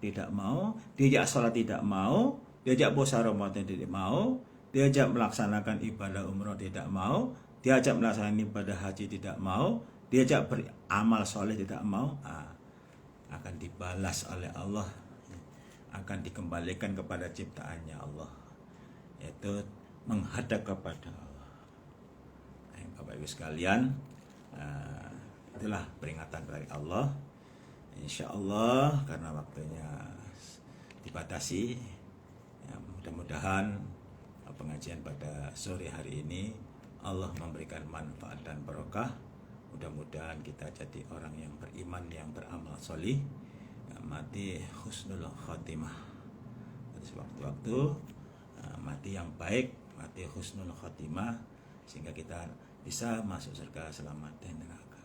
tidak mau, diajak sholat tidak mau, diajak puasa Ramadan tidak mau, diajak melaksanakan ibadah umroh tidak mau, diajak melaksanakan ibadah haji tidak mau, diajak beramal soleh tidak mau, akan dibalas oleh Allah, akan dikembalikan kepada ciptaannya Allah, yaitu menghadap kepada Allah. Nah, Bapak Ibu sekalian, itulah peringatan dari Allah. Insya Allah karena waktunya dibatasi, ya, mudah-mudahan pengajian pada sore hari ini Allah memberikan manfaat dan barokah. Mudah-mudahan kita jadi orang yang beriman, yang beramal solih, ya, mati husnul khotimah. Pada waktu-waktu mati yang baik, mati husnul khotimah, sehingga kita bisa masuk surga selamat dan neraka.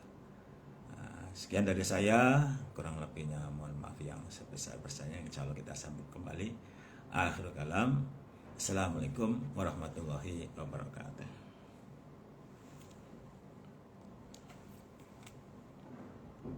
Sekian dari saya, kurang lebihnya mohon maaf yang sebesar-besarnya. Insya Allah kita sambut kembali. Akhirul kalam. Assalamualaikum warahmatullahi wabarakatuh.